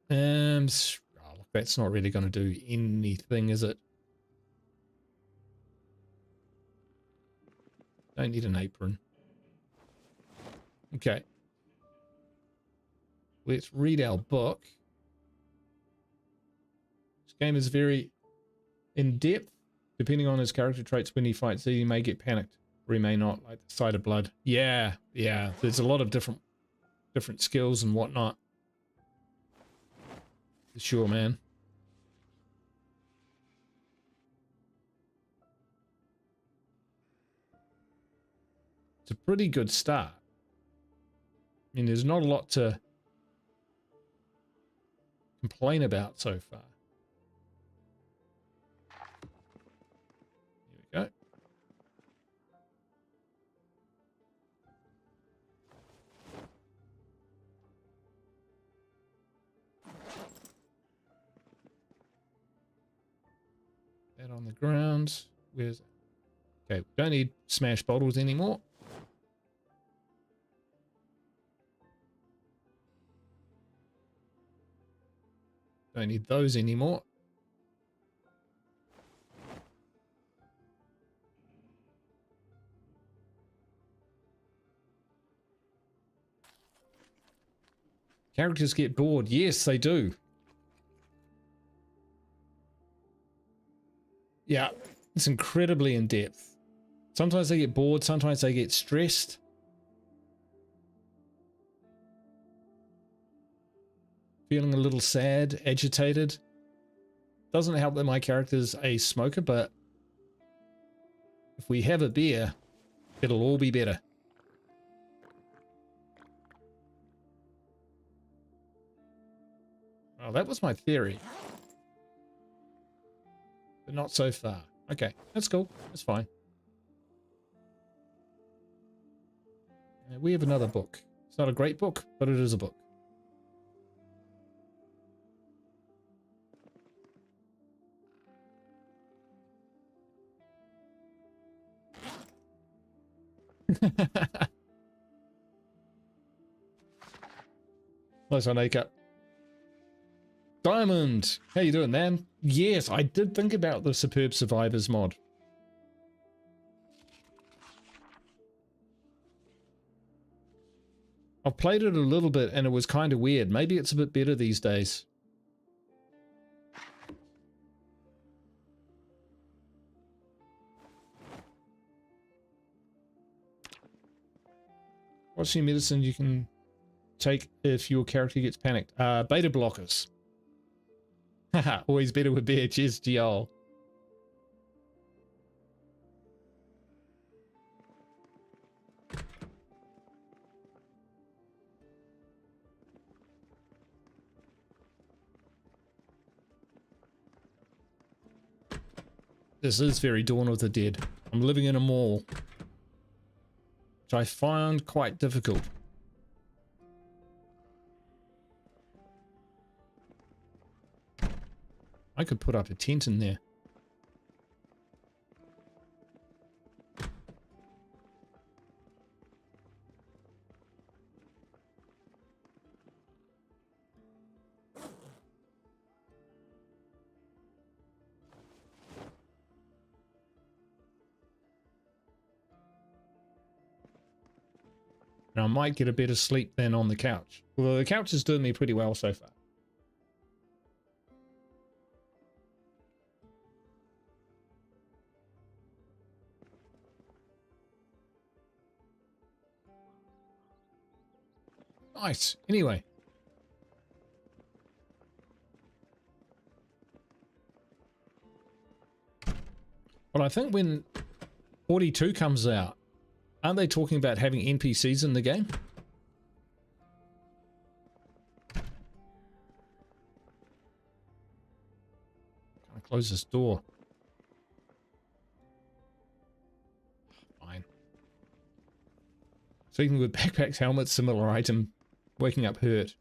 Oh, look, that's not really going to do anything, is it? Don't need an apron. Okay. Let's read our book. This game is very in-depth. Depending on his character traits when he fights, he may get panicked or he may not, like the sight of blood. Yeah. There's a lot of different skills and whatnot. For sure, man. It's a pretty good start. I mean, there's not a lot to complain about so far. Here we go. That on the ground. Where's... Okay, we don't need smash bottles anymore. Don't need those anymore. Characters get bored. Yes, they do. Yeah, it's incredibly in depth. Sometimes they get bored, sometimes they get stressed. Feeling a little sad, agitated. Doesn't help that my character's a smoker, but if we have a beer, it'll all be better. Well, that was my theory. But not so far. Okay, that's cool. That's fine. We have another book. It's not a great book, but it is a book. Nice one, Aka. Diamond, how you doing, man? Yes, I did think about the Superb Survivors mod. I've played it a little bit and it was kind of weird. Maybe it's a bit better these days. What's your medicine you can take if your character gets panicked? Beta blockers. Haha, always better with beer. Cheers, Giol. This is very Dawn of the Dead. I'm living in a mall, which I find quite difficult. I could put up a tent in there. And I might get a better sleep than on the couch. Although the couch is doing me pretty well so far. Nice. Anyway. Well, I think when 42 comes out, aren't they talking about having NPCs in the game? Can't close this door. Fine. Speaking with backpacks, helmets, similar item. Waking up hurt.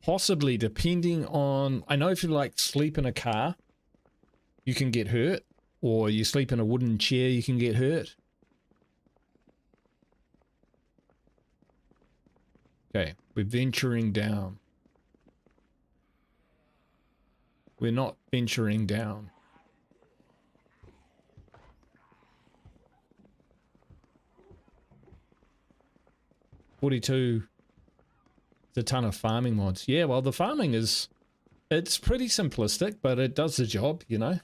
Possibly, depending on... I know if you like sleep in a car, you can get hurt. Or you sleep in a wooden chair, you can get hurt. Okay, we're venturing down. We're not venturing down. $42. It's a ton of farming mods. Yeah, well, the farming is... It's pretty simplistic, but it does the job, you know.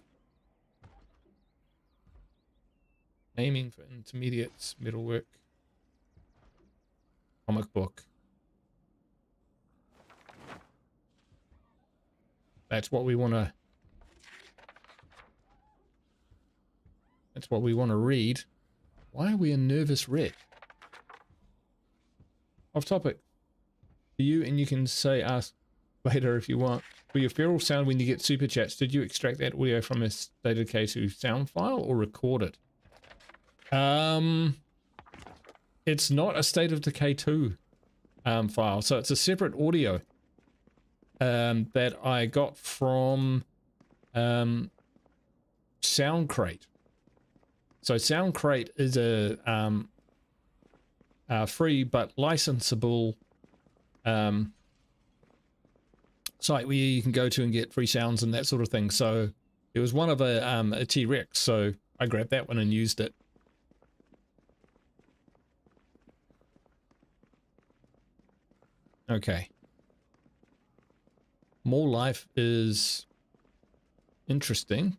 Aiming for intermediates, metalwork. Comic book. That's what we want to... That's what we want to read. Why are we a nervous wreck? Off topic. For you, and you can say ask later if you want. For your feral sound when you get super chats, did you extract that audio from a stated K2 sound file or record it? It's not a State of Decay 2 file, so it's a separate audio that I got from Soundcrate. So Soundcrate is a free but licensable site where you can go to and get free sounds and that sort of thing. So it was one of a T-Rex, so I grabbed that one and used it. Okay. More life is interesting,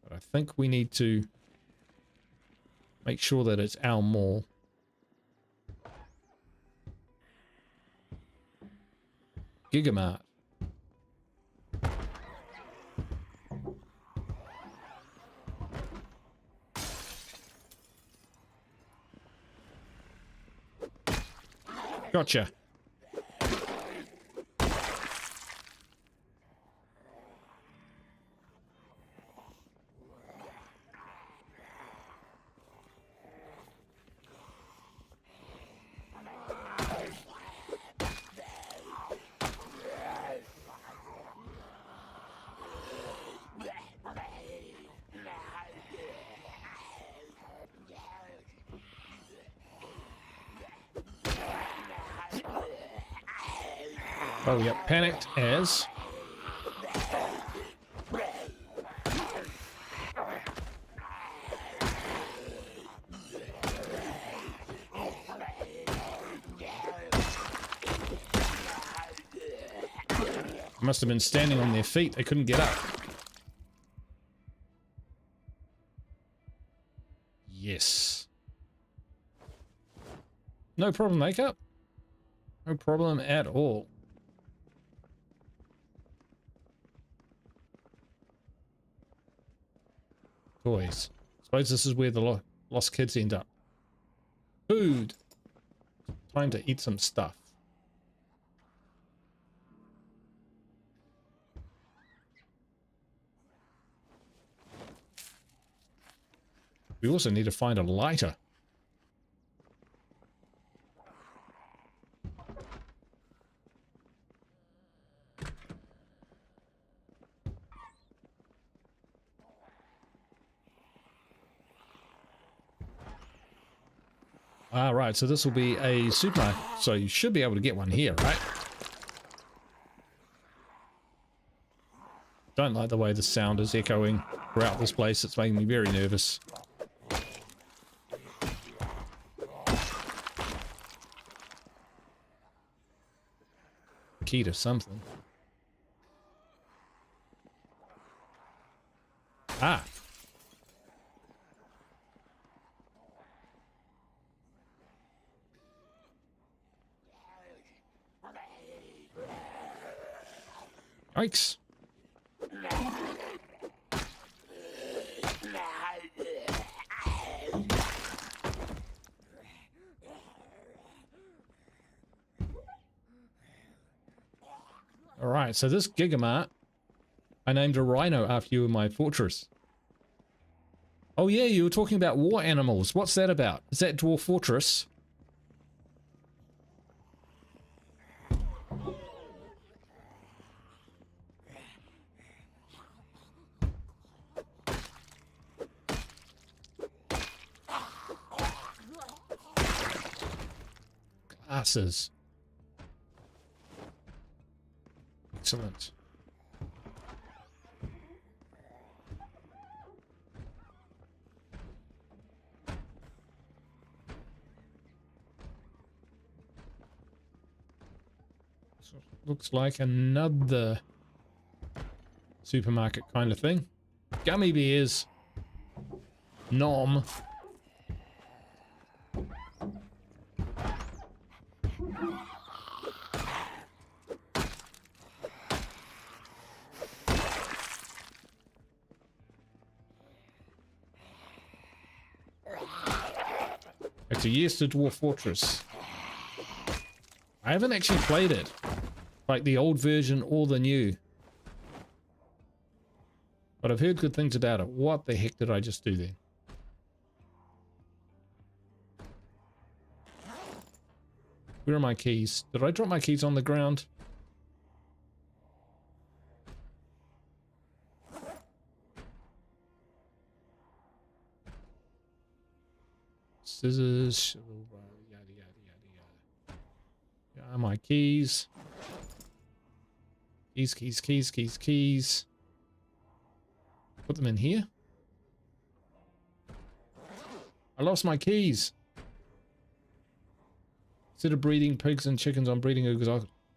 but I think we need to make sure that it's our mall. Gigamart. Gotcha. Oh, we got panicked as... Must have been standing on their feet. They couldn't get up. Yes. No problem, makeup. No problem at all. Toys. Suppose this is where the lost kids end up. Food. Time to eat some stuff. We also need to find a lighter. Ah, right, so this will be a supermarket, so you should be able to get one here, right? Don't like the way the sound is echoing throughout this place. It's making me very nervous. Key to something. Ah. Yikes. Alright, so this Gigamart, I named a rhino after you in my fortress. Oh yeah, you were talking about war animals. What's that about? Is that Dwarf Fortress? Asses. Excellent. So looks like another supermarket kind of thing. Gummy bears. Nom. It's a Years to Dwarf Fortress. I haven't actually played it. Like the old version or the new. But I've heard good things about it. What the heck did I just do there? Where are my keys? Did I drop my keys on the ground? Scissors. Yada, yada, yada, yada. Yeah, my keys. Keys. Put them in here. I lost my keys. Instead of breeding pigs and chickens, I'm breeding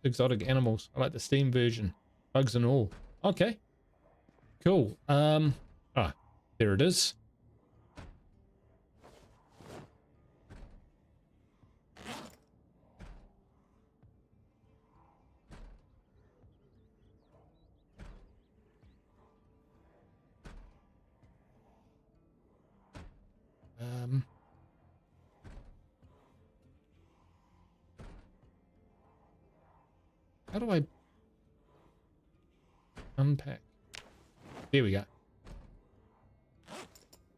exotic animals. I like the Steam version. Bugs and all. Okay. Cool. There it is. How do I unpack? There we go.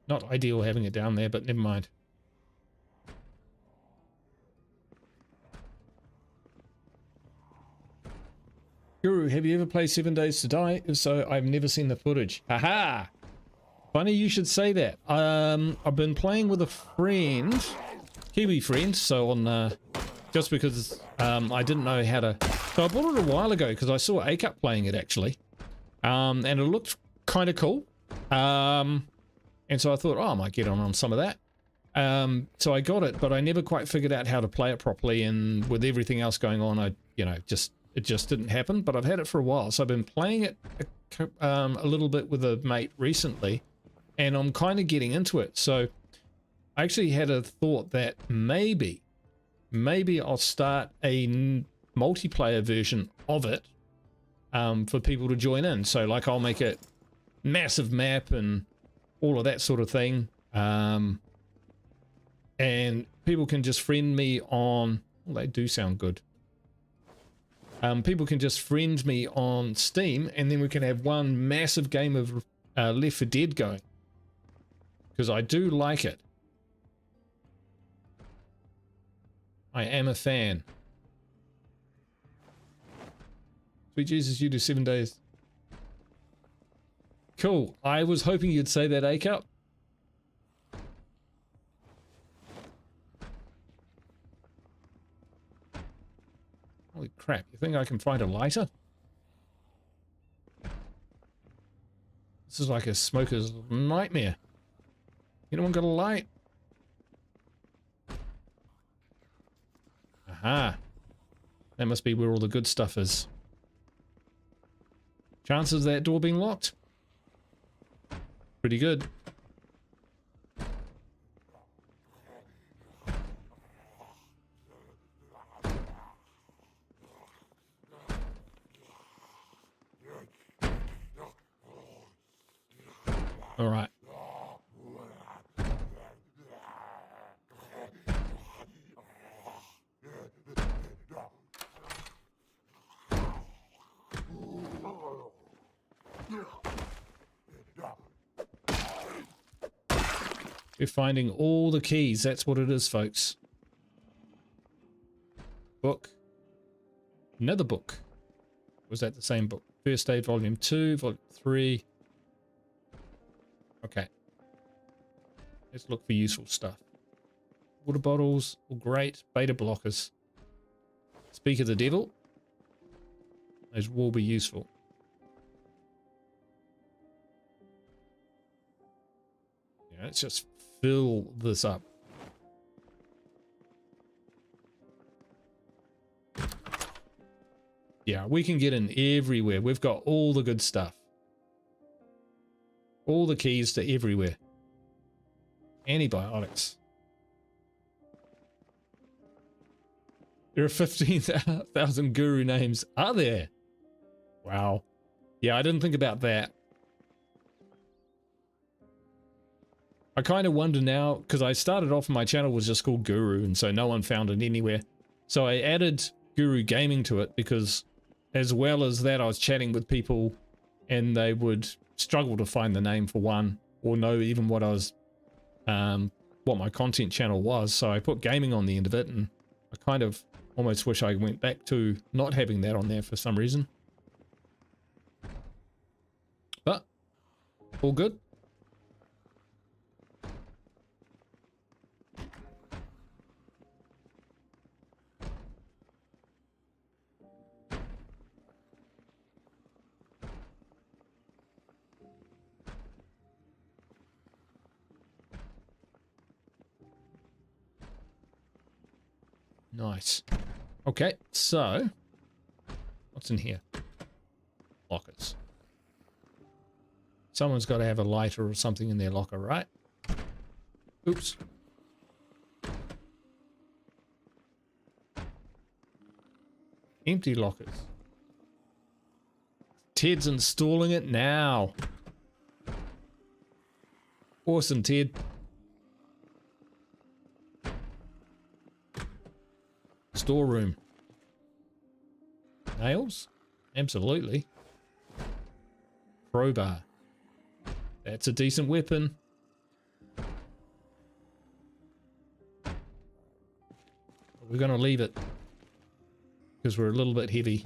Not ideal having it down there, but never mind. Guru, have you ever played 7 Days to Die? If so, I've never seen the footage. Haha! Funny you should say that. I've been playing with a friend, Kiwi friend, so on, just because I didn't know how to... So I bought it a while ago because I saw A-Cup playing it actually. And it looked kind of cool. And so I thought, oh, I might get on some of that. So I got it, but I never quite figured out how to play it properly, and with everything else going on, it just didn't happen. But I've had it for a while, so I've been playing it a little bit with a mate recently, and I'm kind of getting into it. So I actually had a thought that maybe I'll start a multiplayer version of it for people to join in. So like I'll make it massive map and all of that sort of thing, and people can just friend me on... Well, they do sound good. People can just friend me on Steam, and then we can have one massive game of Left 4 Dead going, because I do like it. I am a fan. Sweet Jesus, you do 7 days. Cool. I was hoping you'd say that, A-Cup. Holy crap. You think I can find a lighter? This is like a smoker's nightmare. Anyone got a light? Aha. That must be where all the good stuff is. Chances of that door being locked? Pretty good. All right. We're finding all the keys. That's what it is, folks. Book. Another book. Was that the same book? First Aid Volume 2, Volume 3. Okay. Let's look for useful stuff. Water bottles, all great. Beta blockers. Speak of the devil. Those will be useful. Yeah, let's just fill this up. Yeah, we can get in everywhere. We've got all the good stuff. All the keys to everywhere. Antibiotics. There are 15,000 guru names. Are there? Wow. Yeah, I didn't think about that. I kind of wonder now, because I started off my channel was just called Guru, and so no one found it anywhere. So I added Guru Gaming to it because as well as that I was chatting with people and they would struggle to find the name for one or know even what I was, what my content channel was. So I put gaming on the end of it, and I kind of almost wish I went back to not having that on there for some reason. But all good. Nice. Okay, so what's in here? Lockers. Someone's got to have a lighter or something in their locker, right? Oops. Empty lockers. Ted's installing it now. Awesome, Ted. Storeroom. Nails? Absolutely. Crowbar. That's a decent weapon. We're going to leave it because we're a little bit heavy.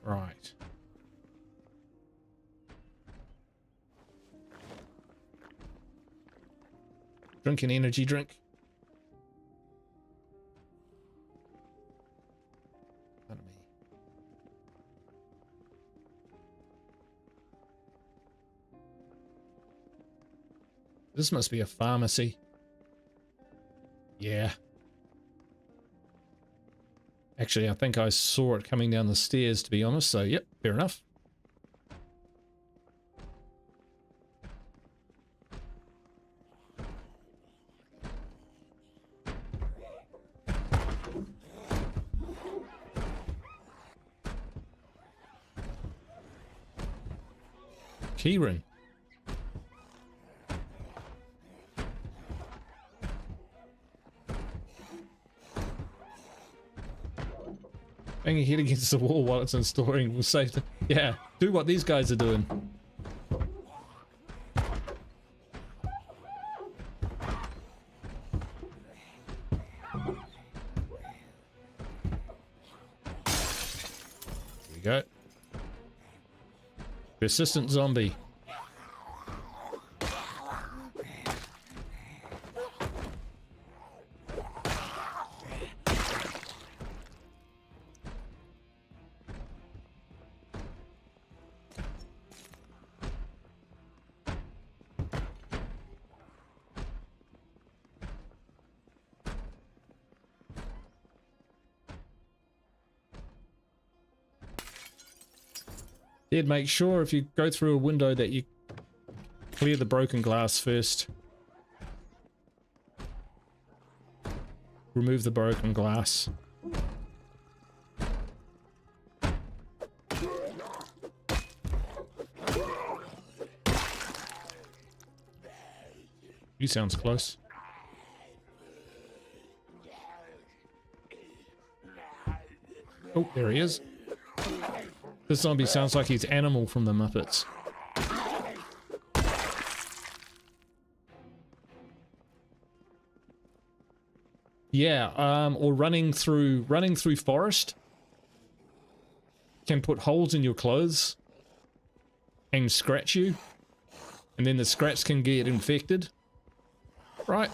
Right. Drink an energy drink. Pardon me. This must be a pharmacy. Yeah. Actually, I think I saw it coming down the stairs, to be honest, so yep, fair enough. Keyring. Bang your head against the wall while it's installing will save the... Yeah, do what these guys are doing. Here we go. Persistent zombie. Did make sure if you go through a window that you clear the broken glass first. Remove the broken glass. He sounds close. Oh, there he is. This zombie sounds like he's Animal from the Muppets. Yeah, or running through forest can put holes in your clothes and scratch you, and then the scratch can get infected. Right,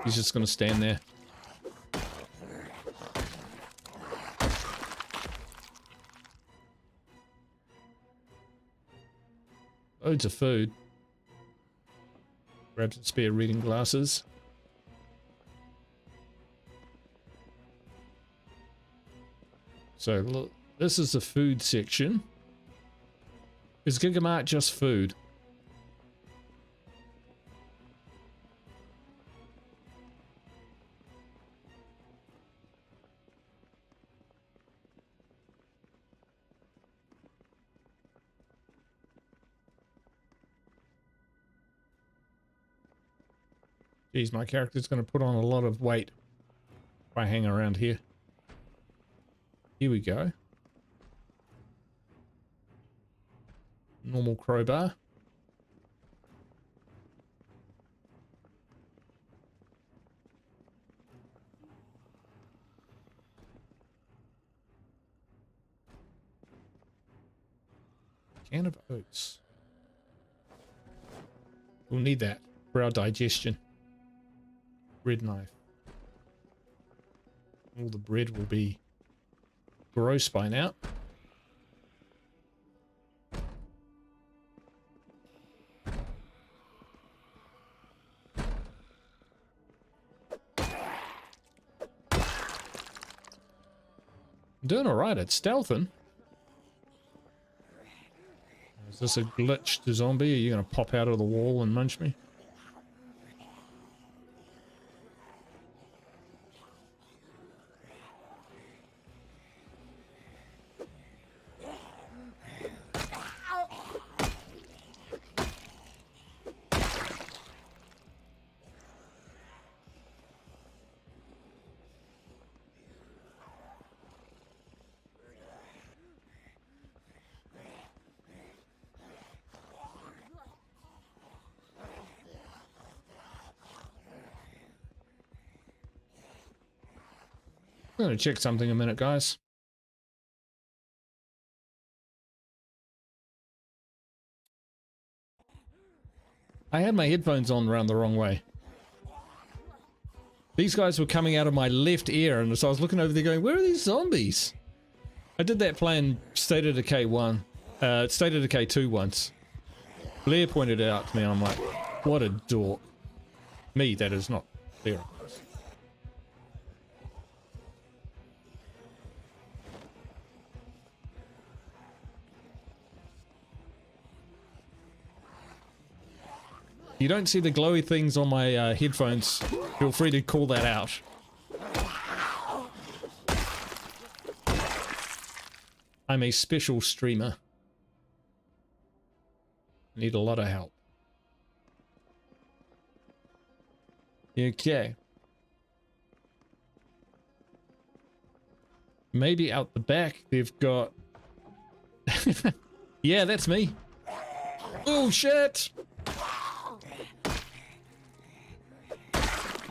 he's just gonna stand there. Loads of food. Grab some spare reading glasses. So look, this is the food section. Is Gigamart just food? Geez, my character's going to put on a lot of weight if I hang around here. Here we go. Normal crowbar. Can of oats. We'll need that for our digestion. Bread knife. All the bread will be gross by now. I'm doing alright at stealthing. Is this a glitched zombie? Are you going to pop out of the wall and munch me? I'm going to check something a minute, guys. I had my headphones on around the wrong way. These guys were coming out of my left ear, and so I was looking over there going, where are these zombies? I did that playing State of Decay 2 once. Blair pointed it out to me, and I'm like, what a dork. Me, that is not Blair. You don't see the glowy things on my headphones, feel free to call that out. I'm a special streamer. Need a lot of help. Okay. Maybe out the back they've got... Yeah, that's me. Oh, shit!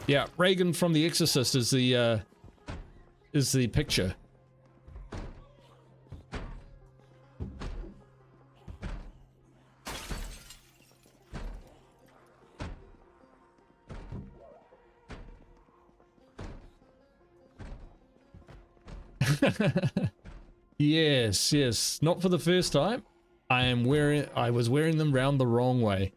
Yeah, Reagan from The Exorcist is the picture. Yes, yes. Not for the first time. I was wearing them round the wrong way.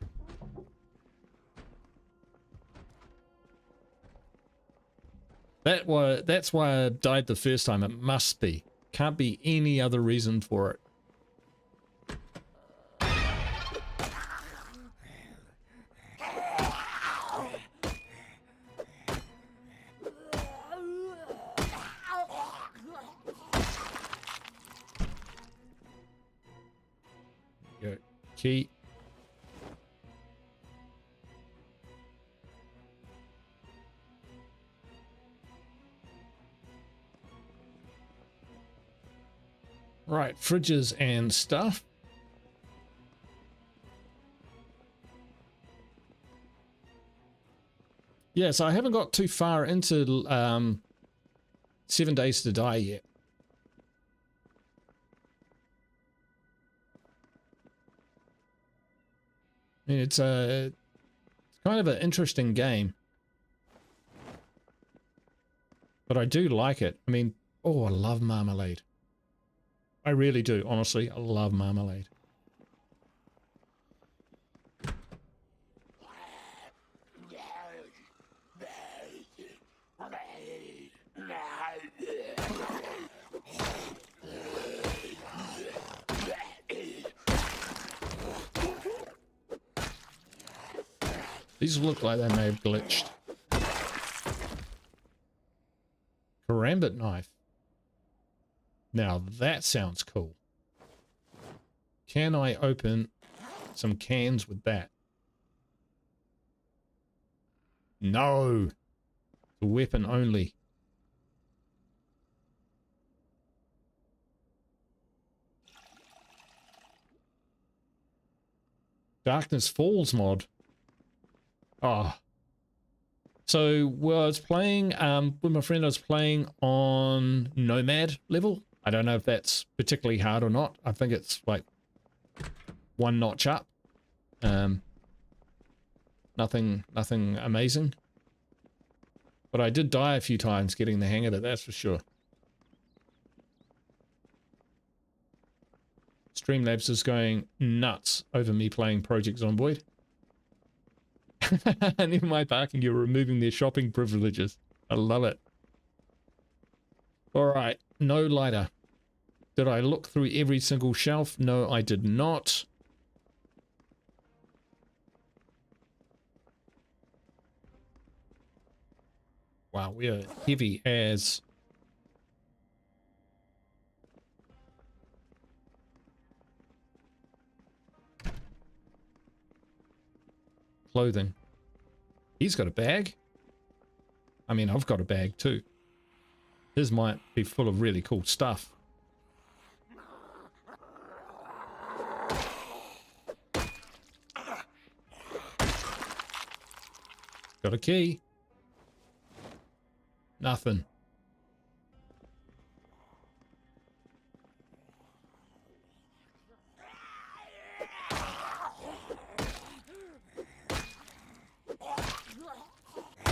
That's why I died the first time. It must be. Can't be any other reason for it. Go. Key. Right, fridges and stuff. Yeah, so I haven't got too far into 7 Days to Die yet. I mean, it's kind of an interesting game, but I do like it. I mean, oh, I love Marmalade. I really do, honestly. I love Marmalade. These look like they may have glitched. Karambit knife. Now that sounds cool. Can I open some cans with that? No. It's a weapon only. Darkness Falls mod. Oh. So, well, I was playing, with my friend, I was playing on Nomad level. I don't know if that's particularly hard or not. I think it's like one notch up. Nothing amazing. But I did die a few times getting the hang of it, that's for sure. Streamlabs is going nuts over me playing Project Zomboid. And in my parking, you're removing their shopping privileges. I love it. Alright, no lighter. Did I look through every single shelf? No, I did not. Wow, we are heavy as... clothing. He's got a bag. I mean, I've got a bag too. His might be full of really cool stuff. Got a key. Nothing.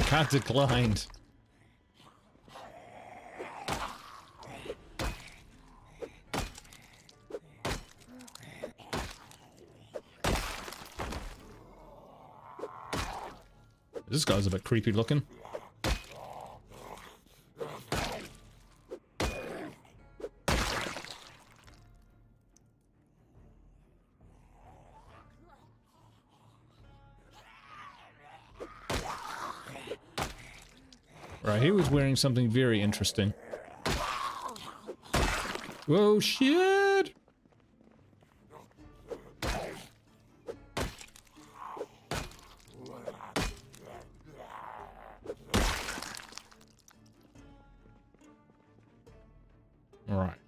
Card declined. This guy's a bit creepy looking. Right, he was wearing something very interesting. Whoa, shit! Alright.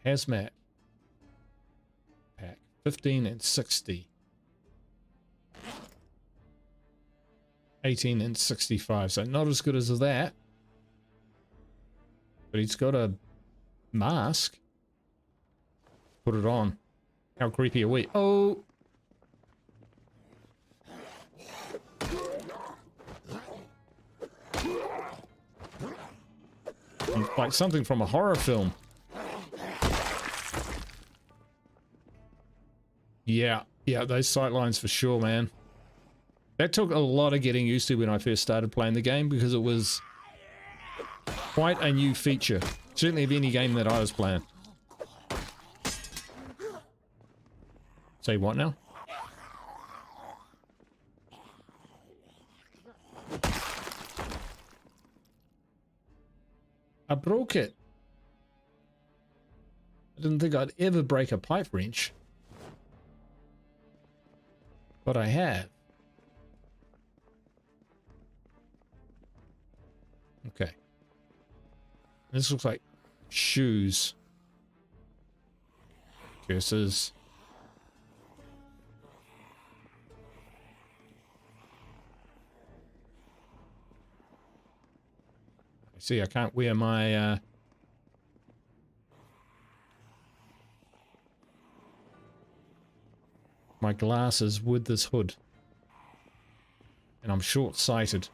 Hazmat pack 15 and 60. 18 and 65, so not as good as that. But he's got a mask. Put it on. How creepy are we? Oh! Like something from a horror film. Yeah, those sightlines for sure, man. That took a lot of getting used to when I first started playing the game because it was quite a new feature. Certainly of any game that I was playing. Say what now? I broke it. I didn't think I'd ever break a pipe wrench. But I have. Okay. This looks like shoes. Curses. See, I can't wear my my glasses with this hood. And I'm short-sighted.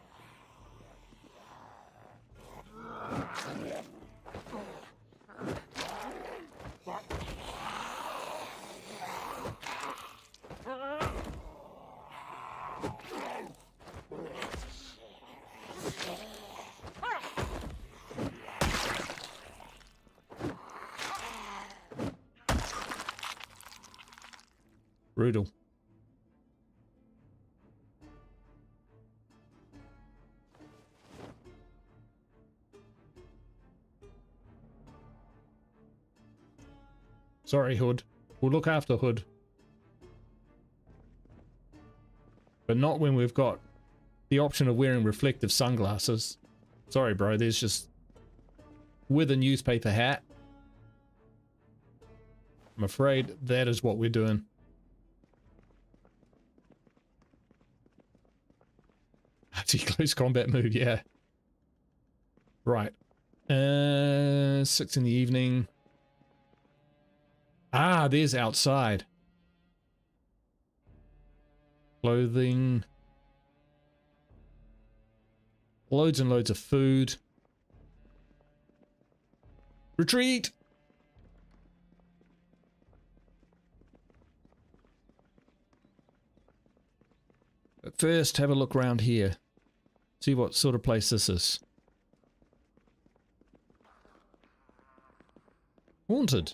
Brutal. Sorry, Hood. We'll look after Hood. But not when we've got the option of wearing reflective sunglasses. Sorry, bro. There's just... with a newspaper hat. I'm afraid that is what we're doing. Close combat move, yeah. Right. 6 in the evening. Ah, there's outside. Clothing. Loads and loads of food. Retreat! But first, have a look around here. See what sort of place this is. Haunted.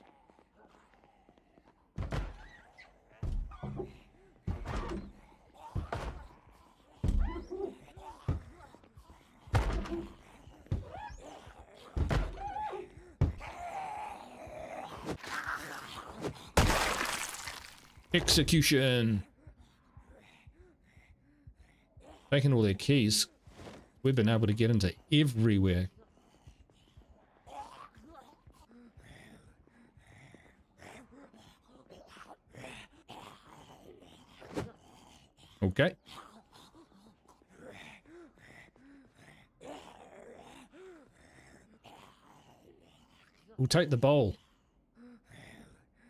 Execution. Taking all their keys. We've been able to get into everywhere. Okay. We'll take the bowl.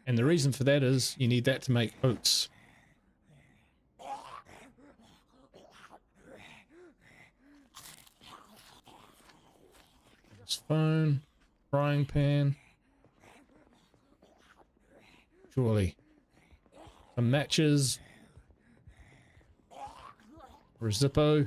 And the reason for that is you need that to make oats. Phone, frying pan, surely some matches, or a Zippo.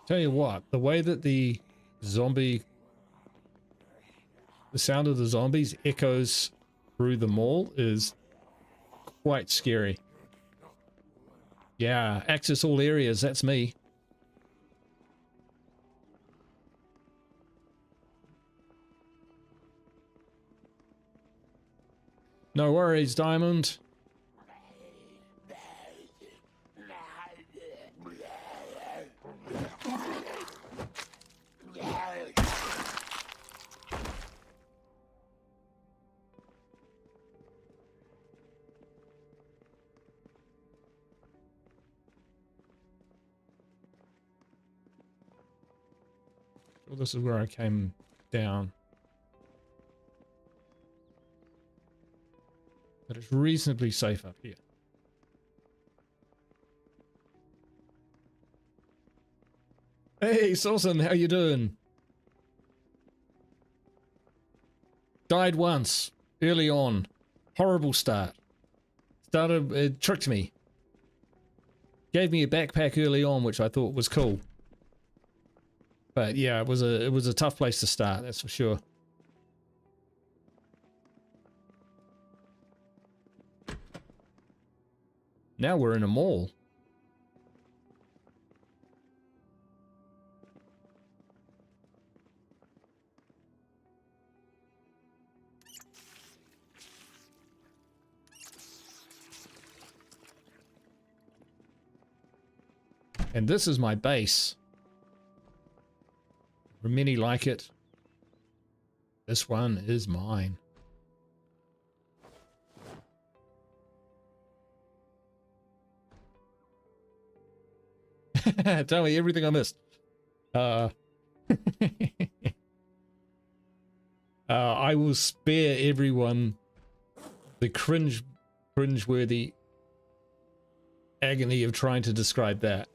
Tell you what, the way that the sound of the zombies echoes through the mall is quite scary. Yeah, access all areas, that's me. No worries, Diamond. Well, this is where I came down. But it's reasonably safe up here. Hey, Sauson, how you doing? Died once, early on. Horrible start. It tricked me. Gave me a backpack early on, which I thought was cool. But yeah, it was a tough place to start, that's for sure. Now we're in a mall. And this is my base. Many like it. This one is mine. Tell me everything I missed. I will spare everyone the cringe-worthy agony of trying to describe that.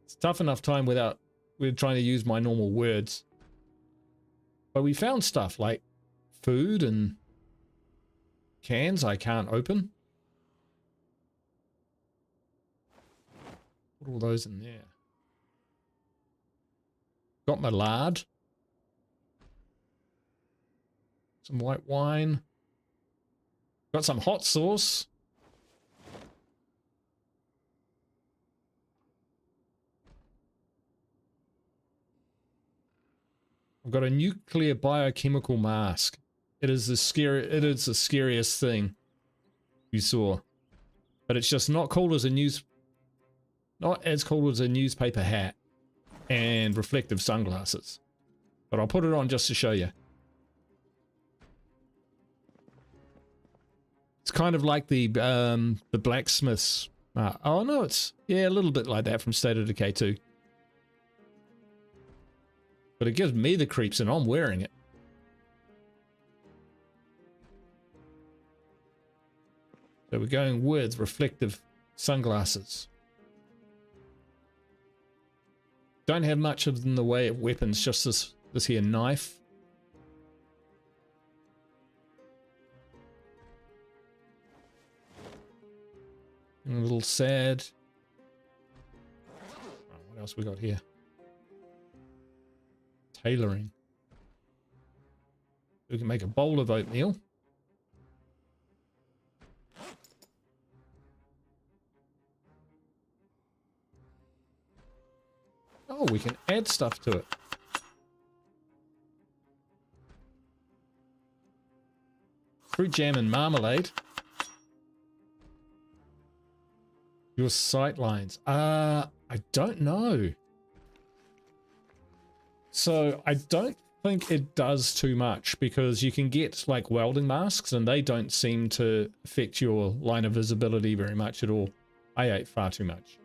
It's a tough enough time without trying to use my normal words. But we found stuff like food and cans I can't open. Put all those in there. Got my lard. Some white wine. Got some hot sauce. I've got a nuclear biochemical mask. It is the scariest thing you saw. But it's just not cool as a not as cool as a newspaper hat and reflective sunglasses. But I'll put it on just to show you. It's kind of like the blacksmith's. Oh no, it's a little bit like that from State of Decay 2. But it gives me the creeps and I'm wearing it. So we're going with reflective sunglasses. Don't have much of in the way of weapons, just this here knife. I'm a little sad. Oh, what else we got here? Tailoring. We can make a bowl of oatmeal. Oh, we can add stuff to it. Fruit jam and marmalade. Your sight lines. I don't know. So I don't think it does too much because you can get like welding masks and they don't seem to affect your line of visibility very much at all. I ate far too much.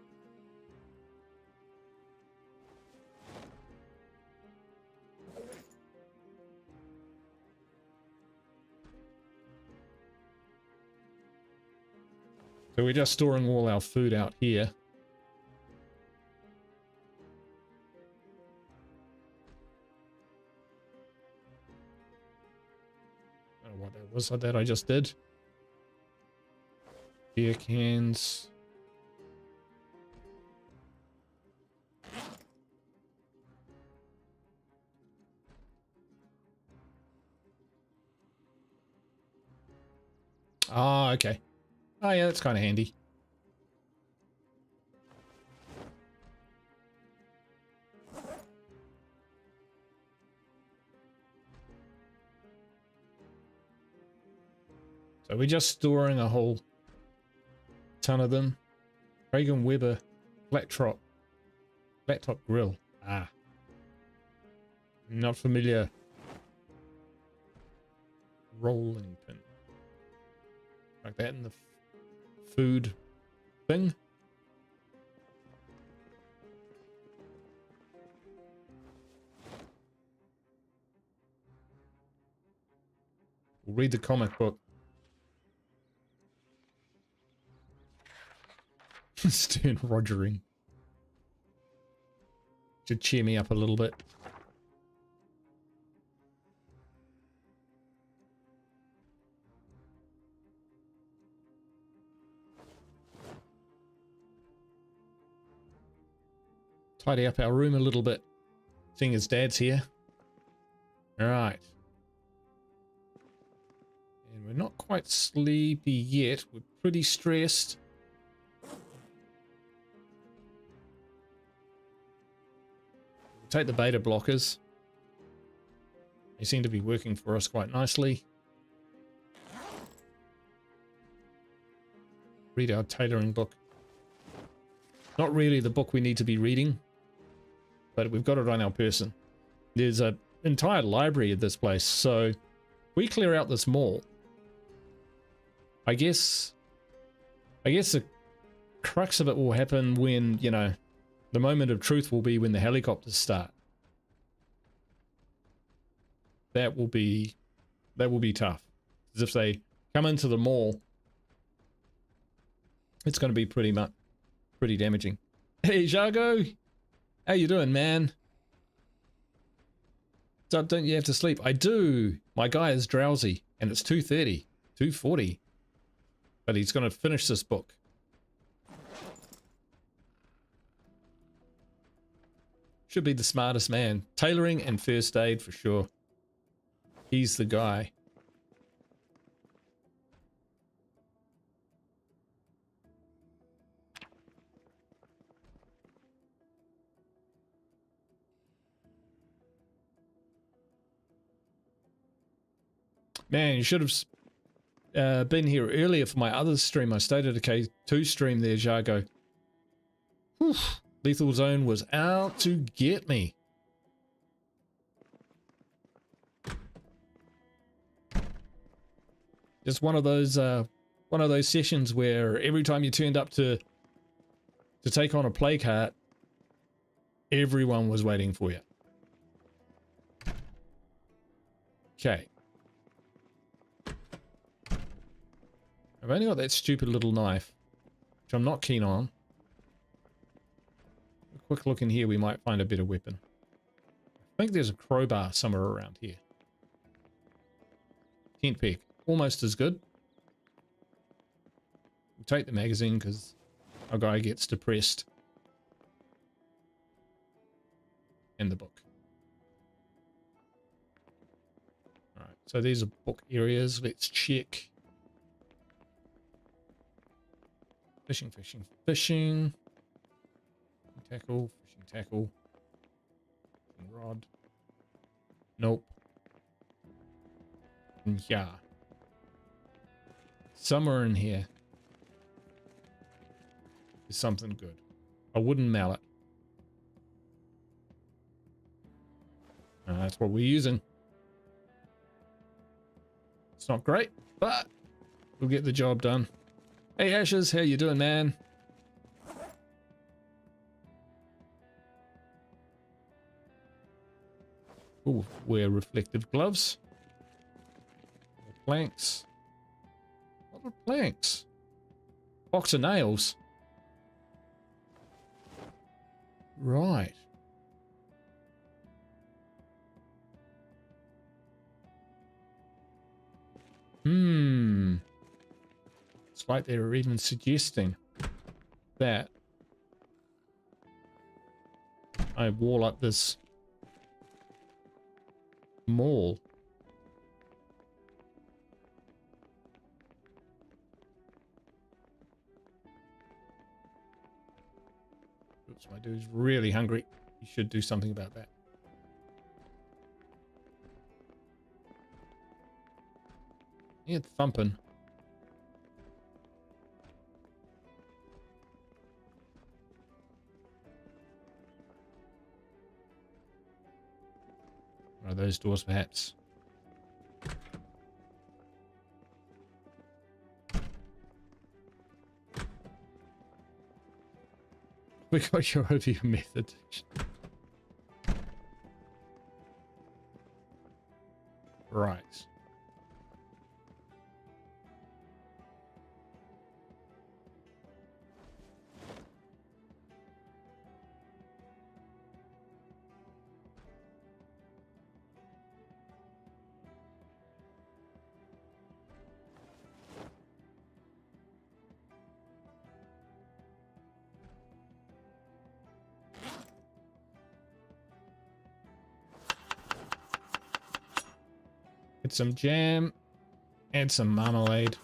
So we're just storing all our food out here. I don't know what that was that I just did. Beer cans. Ah, okay. Oh yeah, that's kind of handy. So we're just storing a whole ton of them. Reagan Weber laptop grill. Ah, not familiar. Rolling pin. Like that in the food thing. We'll read the comic book. Stern Rogering. Should cheer me up a little bit. Tidy up our room a little bit, seeing as Dad's here. Alright. And we're not quite sleepy yet. We're pretty stressed. We'll take the beta blockers. They seem to be working for us quite nicely. Read our tailoring book. Not really the book we need to be reading, but we've got it on our person. There's an entire library at this place, so we clear out this mall. I guess the crux of it will happen when, you know, the moment of truth will be when the helicopters start. That will be tough. As if they come into the mall, it's going to be pretty damaging. Hey, Jago, how you doing, man? Don't you have to sleep? I do. My guy is drowsy, and it's 2:30, 2:40, but he's going to finish this book. Should be the smartest man. Tailoring and first aid for sure. He's the guy. Man, you should have been here earlier for my other stream. I stayed at a K2 stream there, Jago. Whew. Lethal Zone was out to get me. Just one of those sessions where every time you turned up to take on a play cart, everyone was waiting for you. Okay. I've only got that stupid little knife, which I'm not keen on. A quick look in here, we might find a better weapon. I think there's a crowbar somewhere around here. Tent peg, almost as good. We'll take the magazine because our guy gets depressed. And the book. Alright, so these are book areas. Let's check. Fishing, fishing, fishing. Tackle, fishing tackle. Fishing rod. Nope. Yeah. Somewhere in here is something good. A wooden mallet. That's what we're using. It's not great, but we'll get the job done. Hey Ashes, how you doing, man? Ooh, wear reflective gloves. Planks. What are planks? Box of nails. Right. It's like they were even suggesting that I wall up this mall. Oops, my dude's really hungry. You should do something about that. Yeah, thumping. One of those doors, perhaps. We got your overview method. Right. Get some jam and some marmalade.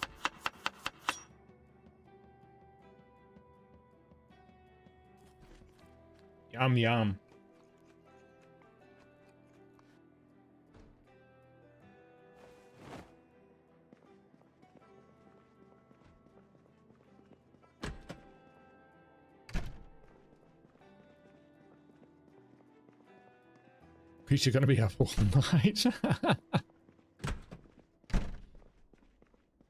Yum, yum. You're going to be up all night.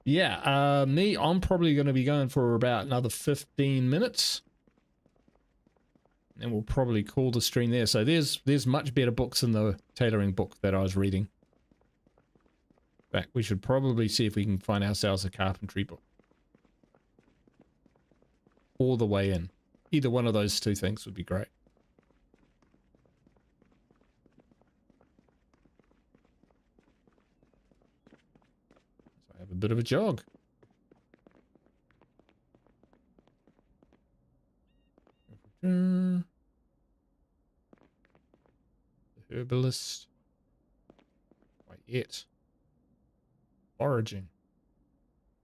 Yeah, I'm probably going to be going for about another 15 minutes. And we'll probably call the stream there. So there's much better books than the tailoring book that I was reading. In fact, we should probably see if we can find ourselves a carpentry book. All the way in. Either one of those two things would be great. So I have a bit of a jog. The herbalist. Quite yet. Foraging.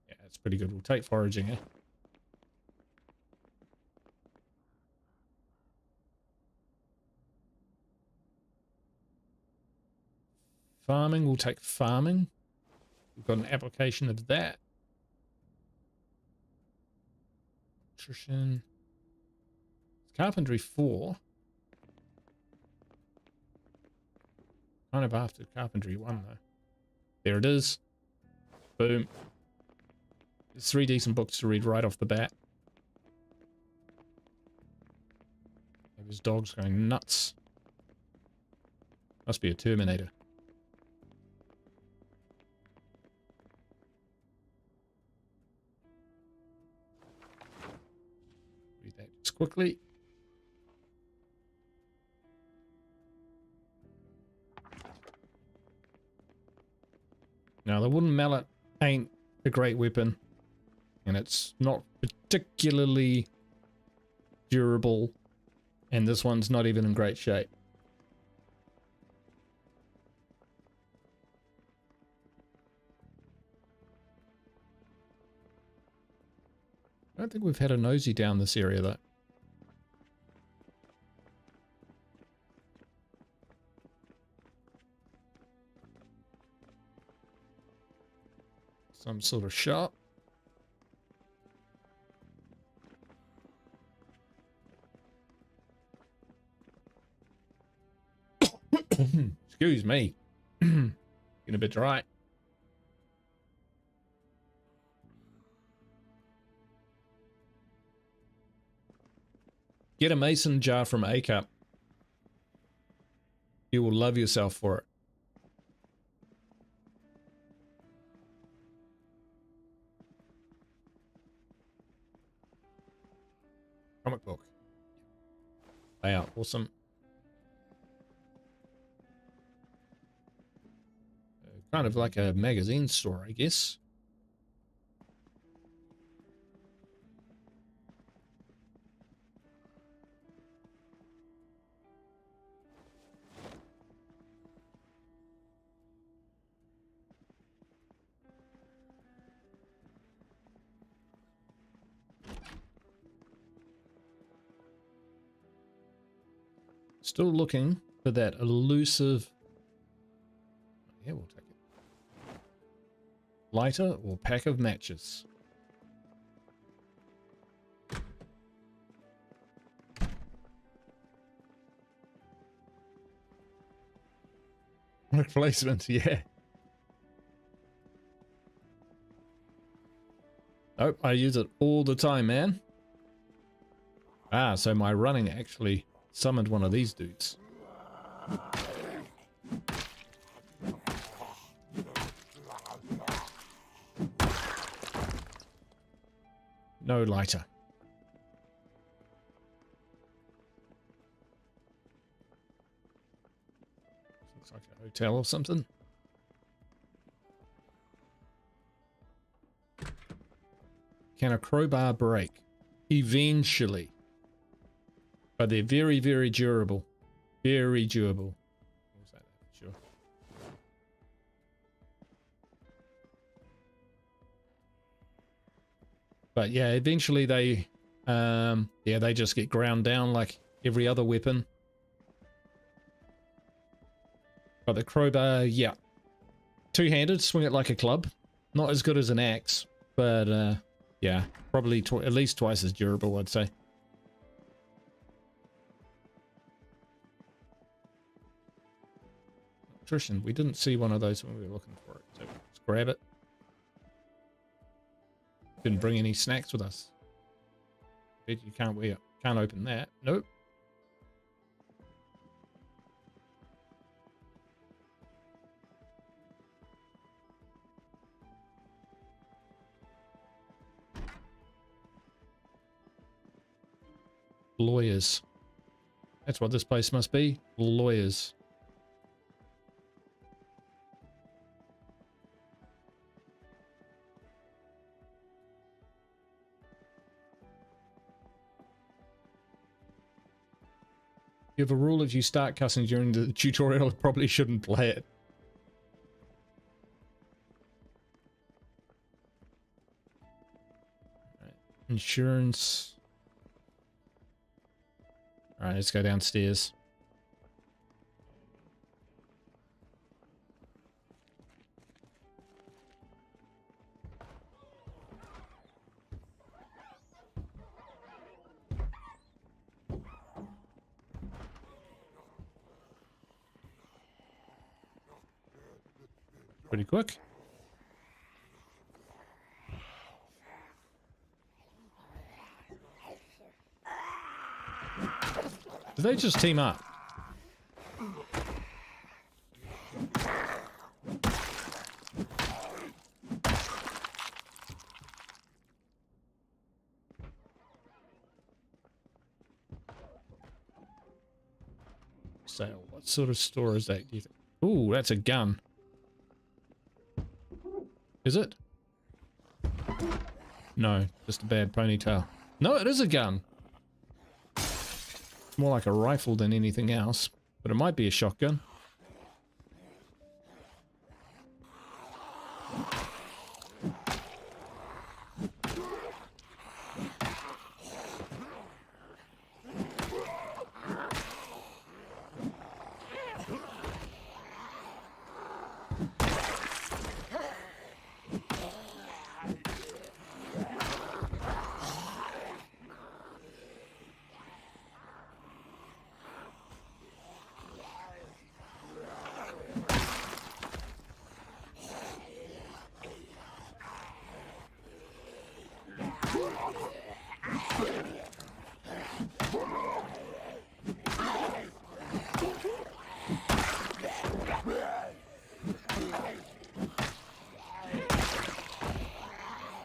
Yeah, that's pretty good. We'll take foraging, eh? Farming, we'll take farming. We've got an application of that. Nutrition. Carpentry 4. Kind of after carpentry 1 though. There it is. Boom. There's 3 decent books to read right off the bat. His dog's going nuts. Must be a Terminator. Read that just quickly. Now, the wooden mallet ain't a great weapon, and it's not particularly durable, and this one's not even in great shape. I don't think we've had a nosy down this area, though. Some sort of shop. Excuse me. Getting a bit dry. Get a mason jar from A Cup. You will love yourself for it. Comic book. Layout, awesome. Kind of like a magazine store, I guess. Still looking for that elusive... Yeah, we'll take it. Lighter or pack of matches. Replacement, yeah. Oh, I use it all the time, man. Ah, so my running actually summoned one of these dudes. No lighter. Looks like a hotel or something. Can a crowbar break? Eventually. But they're very, very durable. Very durable. We'll say that for sure. But yeah, eventually they, they just get ground down like every other weapon. But the crowbar, yeah. Two-handed, swing it like a club. Not as good as an axe, but yeah, probably at least twice as durable, I'd say. electrician. We didn't see one of those when we were looking for it. So let's grab it. Didn't bring any snacks with us. Bet you can't open that. Nope. Lawyers. That's what this place must be. Lawyers. You have a rule: if you start cussing during the tutorial, I probably shouldn't play it. Right. Insurance. Alright, let's go downstairs. Pretty quick. Did they just team up? So, what sort of store is that, do you think? Ooh, that's a gun. Is it? No, just a bad ponytail. No, it is a gun. More like a rifle than anything else, but it might be a shotgun.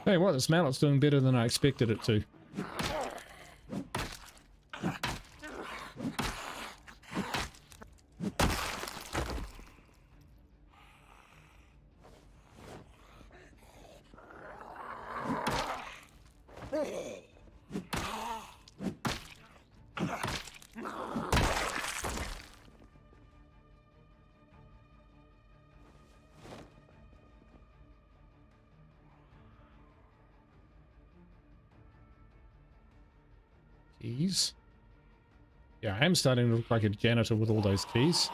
Hey, what? This mallet's doing better than I expected it to. Keys. Yeah, I am starting to look like a janitor with all those keys.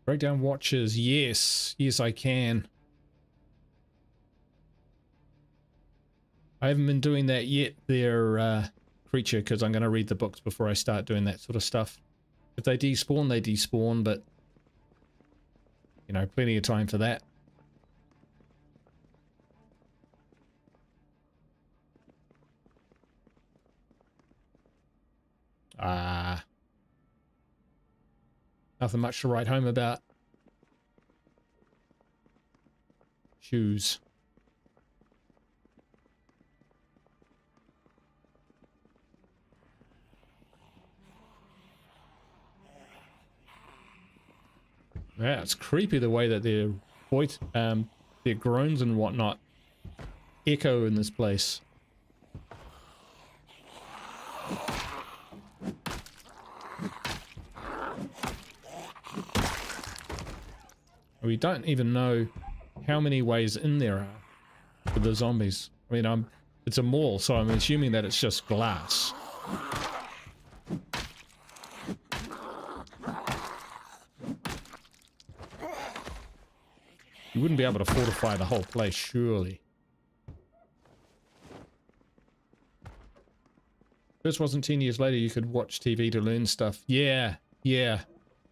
Break down watches. Yes. Yes, I can. I haven't been doing that yet there, creature, because I'm going to read the books before I start doing that sort of stuff. If they despawn, they despawn, but you know, plenty of time for that. Nothing much to write home about. Shoes. Yeah, it's creepy the way that their voice, their groans and whatnot echo in this place. We don't even know how many ways in there are for the zombies. I mean, it's a mall, so I'm assuming that it's just glass. You wouldn't be able to fortify the whole place, surely. This wasn't 10 years later, you could watch TV to learn stuff. Yeah, yeah.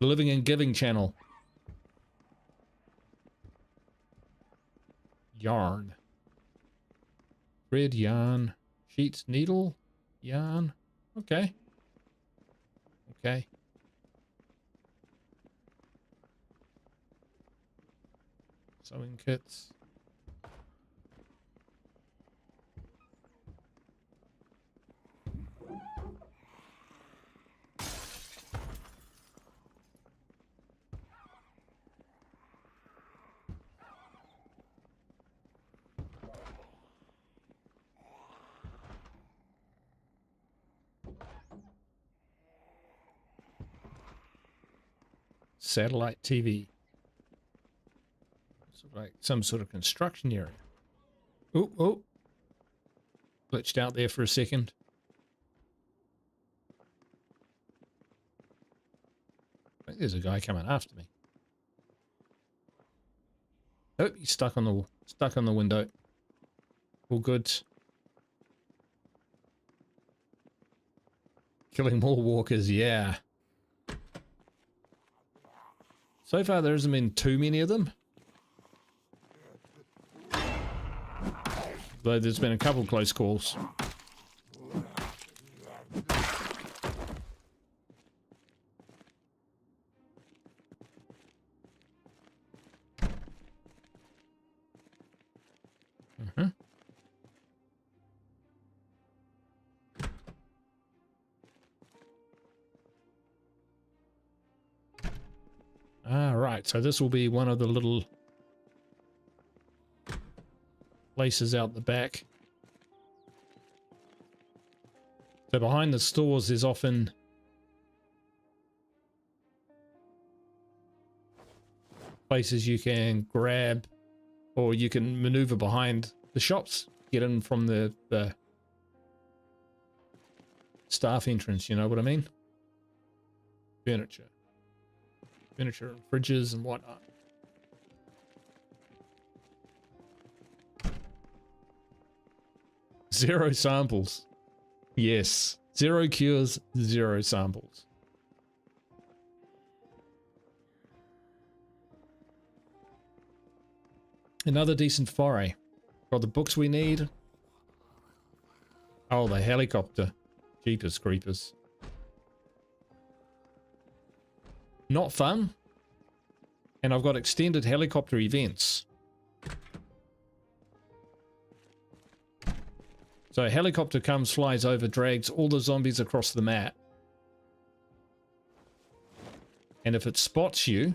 The Living and Giving channel. Yarn. Thread, yarn. Sheets, needle, yarn. Okay. Okay. Sewing kits. Satellite TV. So like some sort of construction area. Oh, oh. Glitched out there for a second. I think there's a guy coming after me. Oh, he's stuck on the window. All good. Killing more walkers, yeah. So far there hasn't been too many of them. Though there's been a couple close calls. Right, so this will be one of the little places out the back. So behind the stores there's often places you can grab, or you can maneuver behind the shops, get in from the staff entrance, you know what I mean? Furniture and fridges and whatnot. Zero samples. Yes. 0 cures, 0 samples. Another decent foray. Got the books we need. Oh, the helicopter. Jeepers creepers. Not fun. And I've got extended helicopter events. So a helicopter comes, flies over, drags all the zombies across the map. And if it spots you,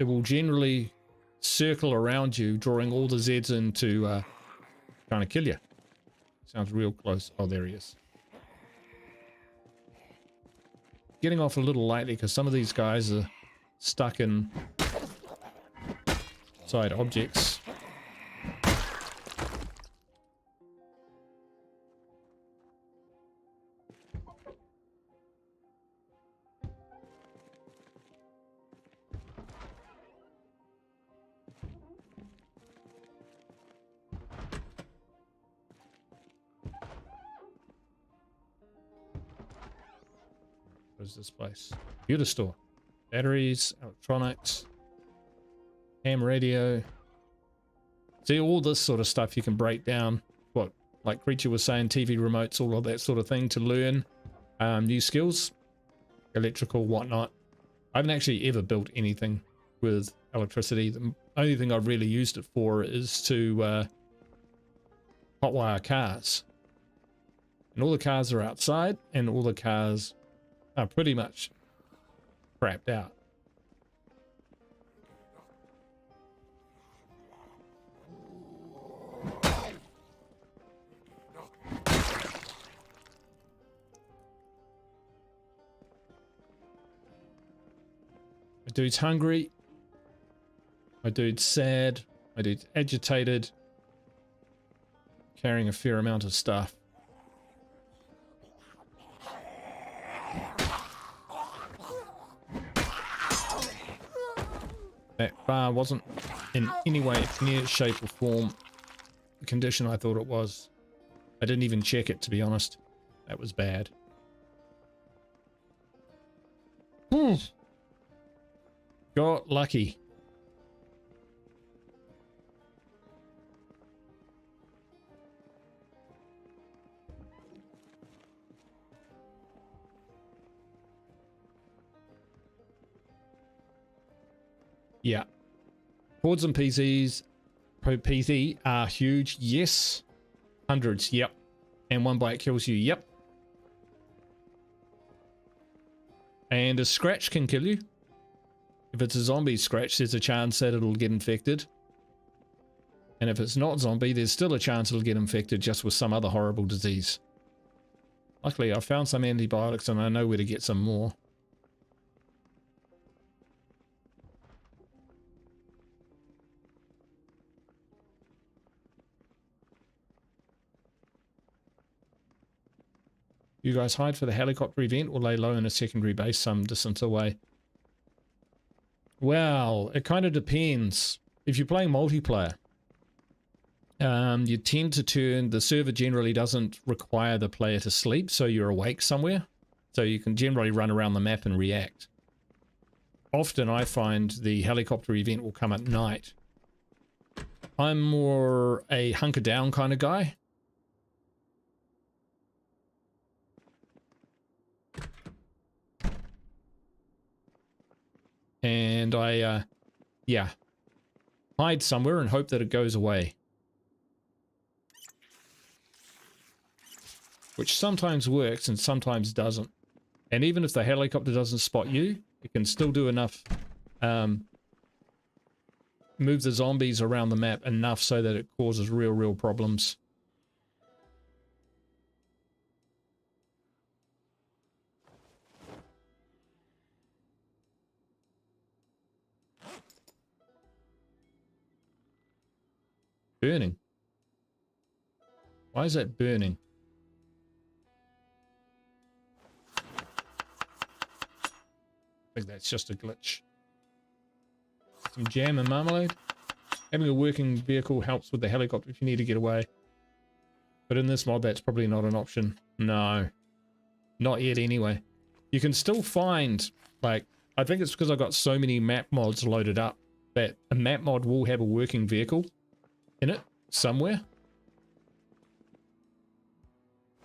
it will generally circle around you, drawing all the Zeds in to trying to kill you. Sounds real close. Oh, there he is. Getting off a little lightly because some of these guys are stuck in side objects. Where's this place? Computer store. Batteries, electronics, ham radio. See, all this sort of stuff you can break down. What, like Creature was saying, TV remotes, all of that sort of thing to learn new skills. Electrical, whatnot. I haven't actually ever built anything with electricity. The only thing I've really used it for is to hotwire cars. And all the cars are outside, and all the cars are pretty much crapped out. My dude's hungry. My dude's sad. My dude's agitated. Carrying a fair amount of stuff. That far car wasn't in any way, near shape or form the condition I thought it was. I didn't even check it, to be honest. That was bad. Got lucky. Yeah. Hordes and PCs per PC are huge. Yes. Hundreds. Yep. And one bite kills you. Yep. And a scratch can kill you. If it's a zombie scratch, there's a chance that it'll get infected. And if it's not zombie, there's still a chance it'll get infected just with some other horrible disease. Luckily, I found some antibiotics and I know where to get some more. You guys hide for the helicopter event or lay low in a secondary base some distance away? Well, it kind of depends. If you're playing multiplayer, you tend to turn, the server generally doesn't require the player to sleep, so you're awake somewhere. So you can generally run around the map and react. Often I find the helicopter event will come at night. I'm more a hunker down kind of guy. And I, yeah, hide somewhere and hope that it goes away. Which sometimes works and sometimes doesn't. And even if the helicopter doesn't spot you, it can still do enough, move the zombies around the map enough so that it causes real problems. Burning. Why is that burning? I think that's just a glitch. Some jam and marmalade. Having a working vehicle helps with the helicopter if you need to get away. But in this mod, that's probably not an option. No. Not yet anyway. You can still find, like, I think it's because I've got so many map mods loaded up that a map mod will have a working vehicle in it somewhere.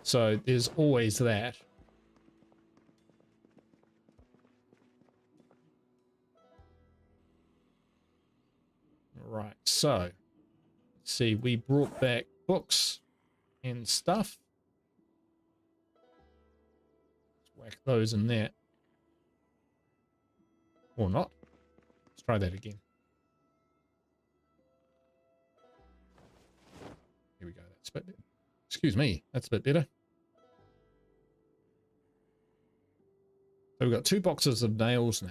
So there's always that. Right, so let's see, we brought back books and stuff. Let's whack those in there. Or not. Let's try that again. Here we go. That's a bit better. Excuse me. That's a bit better. So we've got 2 boxes of nails now.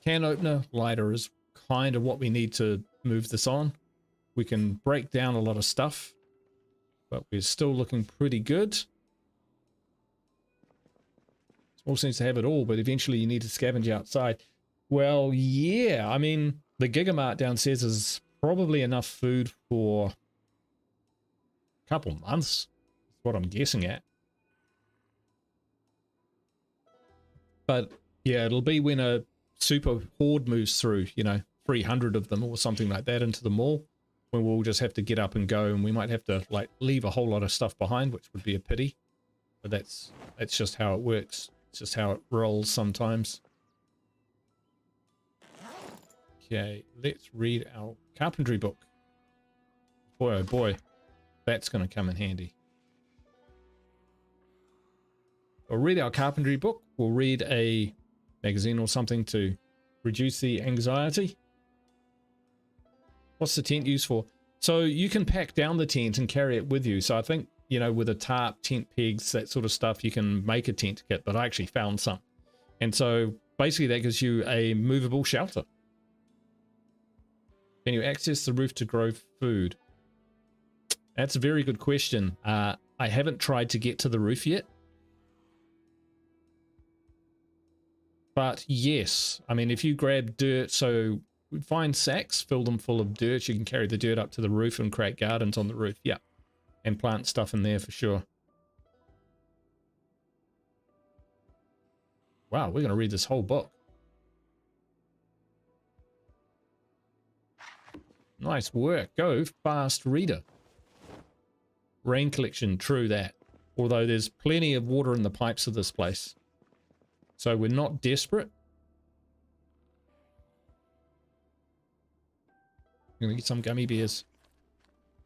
Can opener, lighter is kind of what we need to move this on. We can break down a lot of stuff, but we're still looking pretty good. Small seems to have it all, but eventually you need to scavenge outside. Well, yeah, I mean, the Gigamart downstairs is probably enough food for a couple months. That's what I'm guessing at. But yeah, it'll be when a super horde moves through, you know, 300 of them or something like that into the mall, when we'll just have to get up and go, and we might have to like leave a whole lot of stuff behind, which would be a pity. But that's just how it works. It's just how it rolls sometimes. Okay, let's read our carpentry book. Boy, oh boy, that's going to come in handy. We'll read our carpentry book. We'll read a magazine or something to reduce the anxiety. What's the tent used for? So you can pack down the tent and carry it with you. So I think, you know, with a tarp, tent pegs, that sort of stuff, you can make a tent kit, but I actually found some. And so basically that gives you a movable shelter. Can you access the roof to grow food? That's a very good question. I haven't tried to get to the roof yet. But yes, I mean, if you grab dirt, so we find sacks, fill them full of dirt. You can carry the dirt up to the roof and create gardens on the roof. Yeah. And plant stuff in there for sure. Wow, we're going to read this whole book. Nice work. Go fast, reader. Rain collection, true that. Although there's plenty of water in the pipes of this place. So we're not desperate. I'm going to get some gummy bears.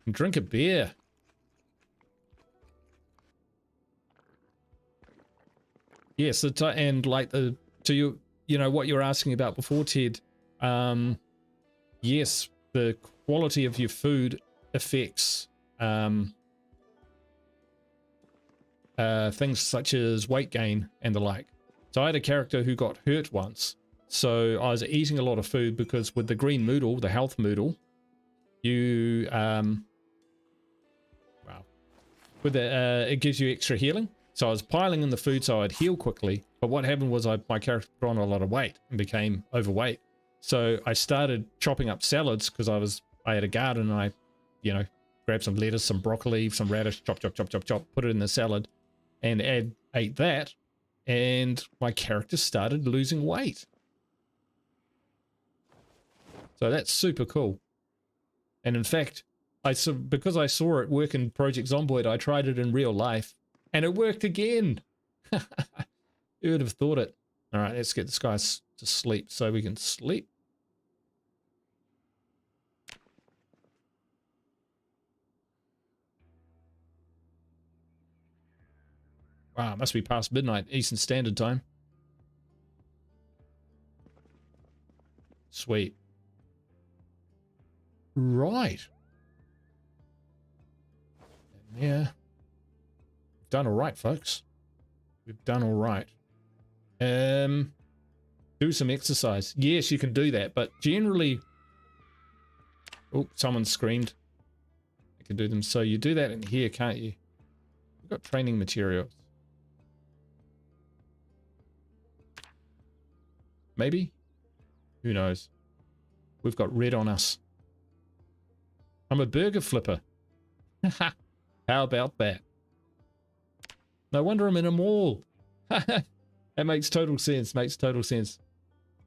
And drink a beer. Yes, and like to you know what you were asking about before, Ted. Yes, the quality of your food affects things such as weight gain and the like. So I had a character who got hurt once. So I was eating a lot of food because with the green moodle, the health moodle, you with it gives you extra healing. So I was piling in the food so I'd heal quickly. But what happened was my character put on a lot of weight and became overweight. So I started chopping up salads because I had a garden and I, you know, grabbed some lettuce, some broccoli, some radish, chop, chop, chop, chop, chop, put it in the salad and ate that. And my character started losing weight. So that's super cool. And in fact, because I saw it work in Project Zomboid, I tried it in real life. And it worked again. Who would have thought it? All right, let's get this guy to sleep so we can sleep. Wow, it must be past midnight Eastern Standard Time. Sweet. Right. Yeah. Done all right, folks. We've done all right. Do some exercise. Yes, you can do that, but generally... Oh, someone screamed. I can do them. So you do that in here, can't you? We've got training materials. Maybe? Who knows? We've got red on us. I'm a burger flipper. How about that? No wonder I'm in a mall. That makes total sense. Makes total sense.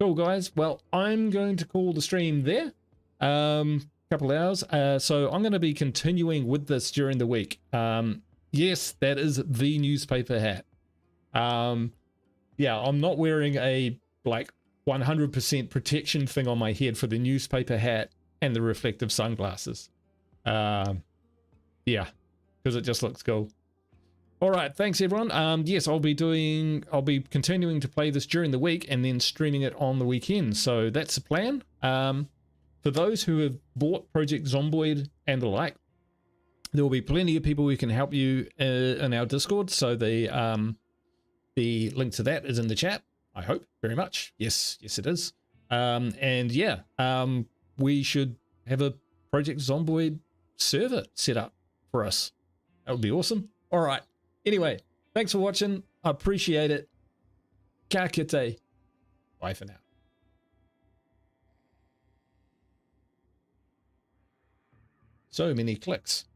Cool, guys. Well, I'm going to call the stream there. Couple hours. So I'm going to be continuing with this during the week. Yes, that is the newspaper hat. Yeah, I'm not wearing a like 100% protection thing on my head for the newspaper hat and the reflective sunglasses. Yeah, because it just looks cool. All right, thanks everyone. Yes, I'll be continuing to play this during the week and then streaming it on the weekend. So that's the plan. For those who have bought Project Zomboid and the like, there will be plenty of people who can help you in our Discord. So the link to that is in the chat. I hope very much. Yes, it is. And yeah, we should have a Project Zomboid server set up for us. That would be awesome. All right. Anyway, thanks for watching. I appreciate it. Ka kite. Bye for now. So many clicks.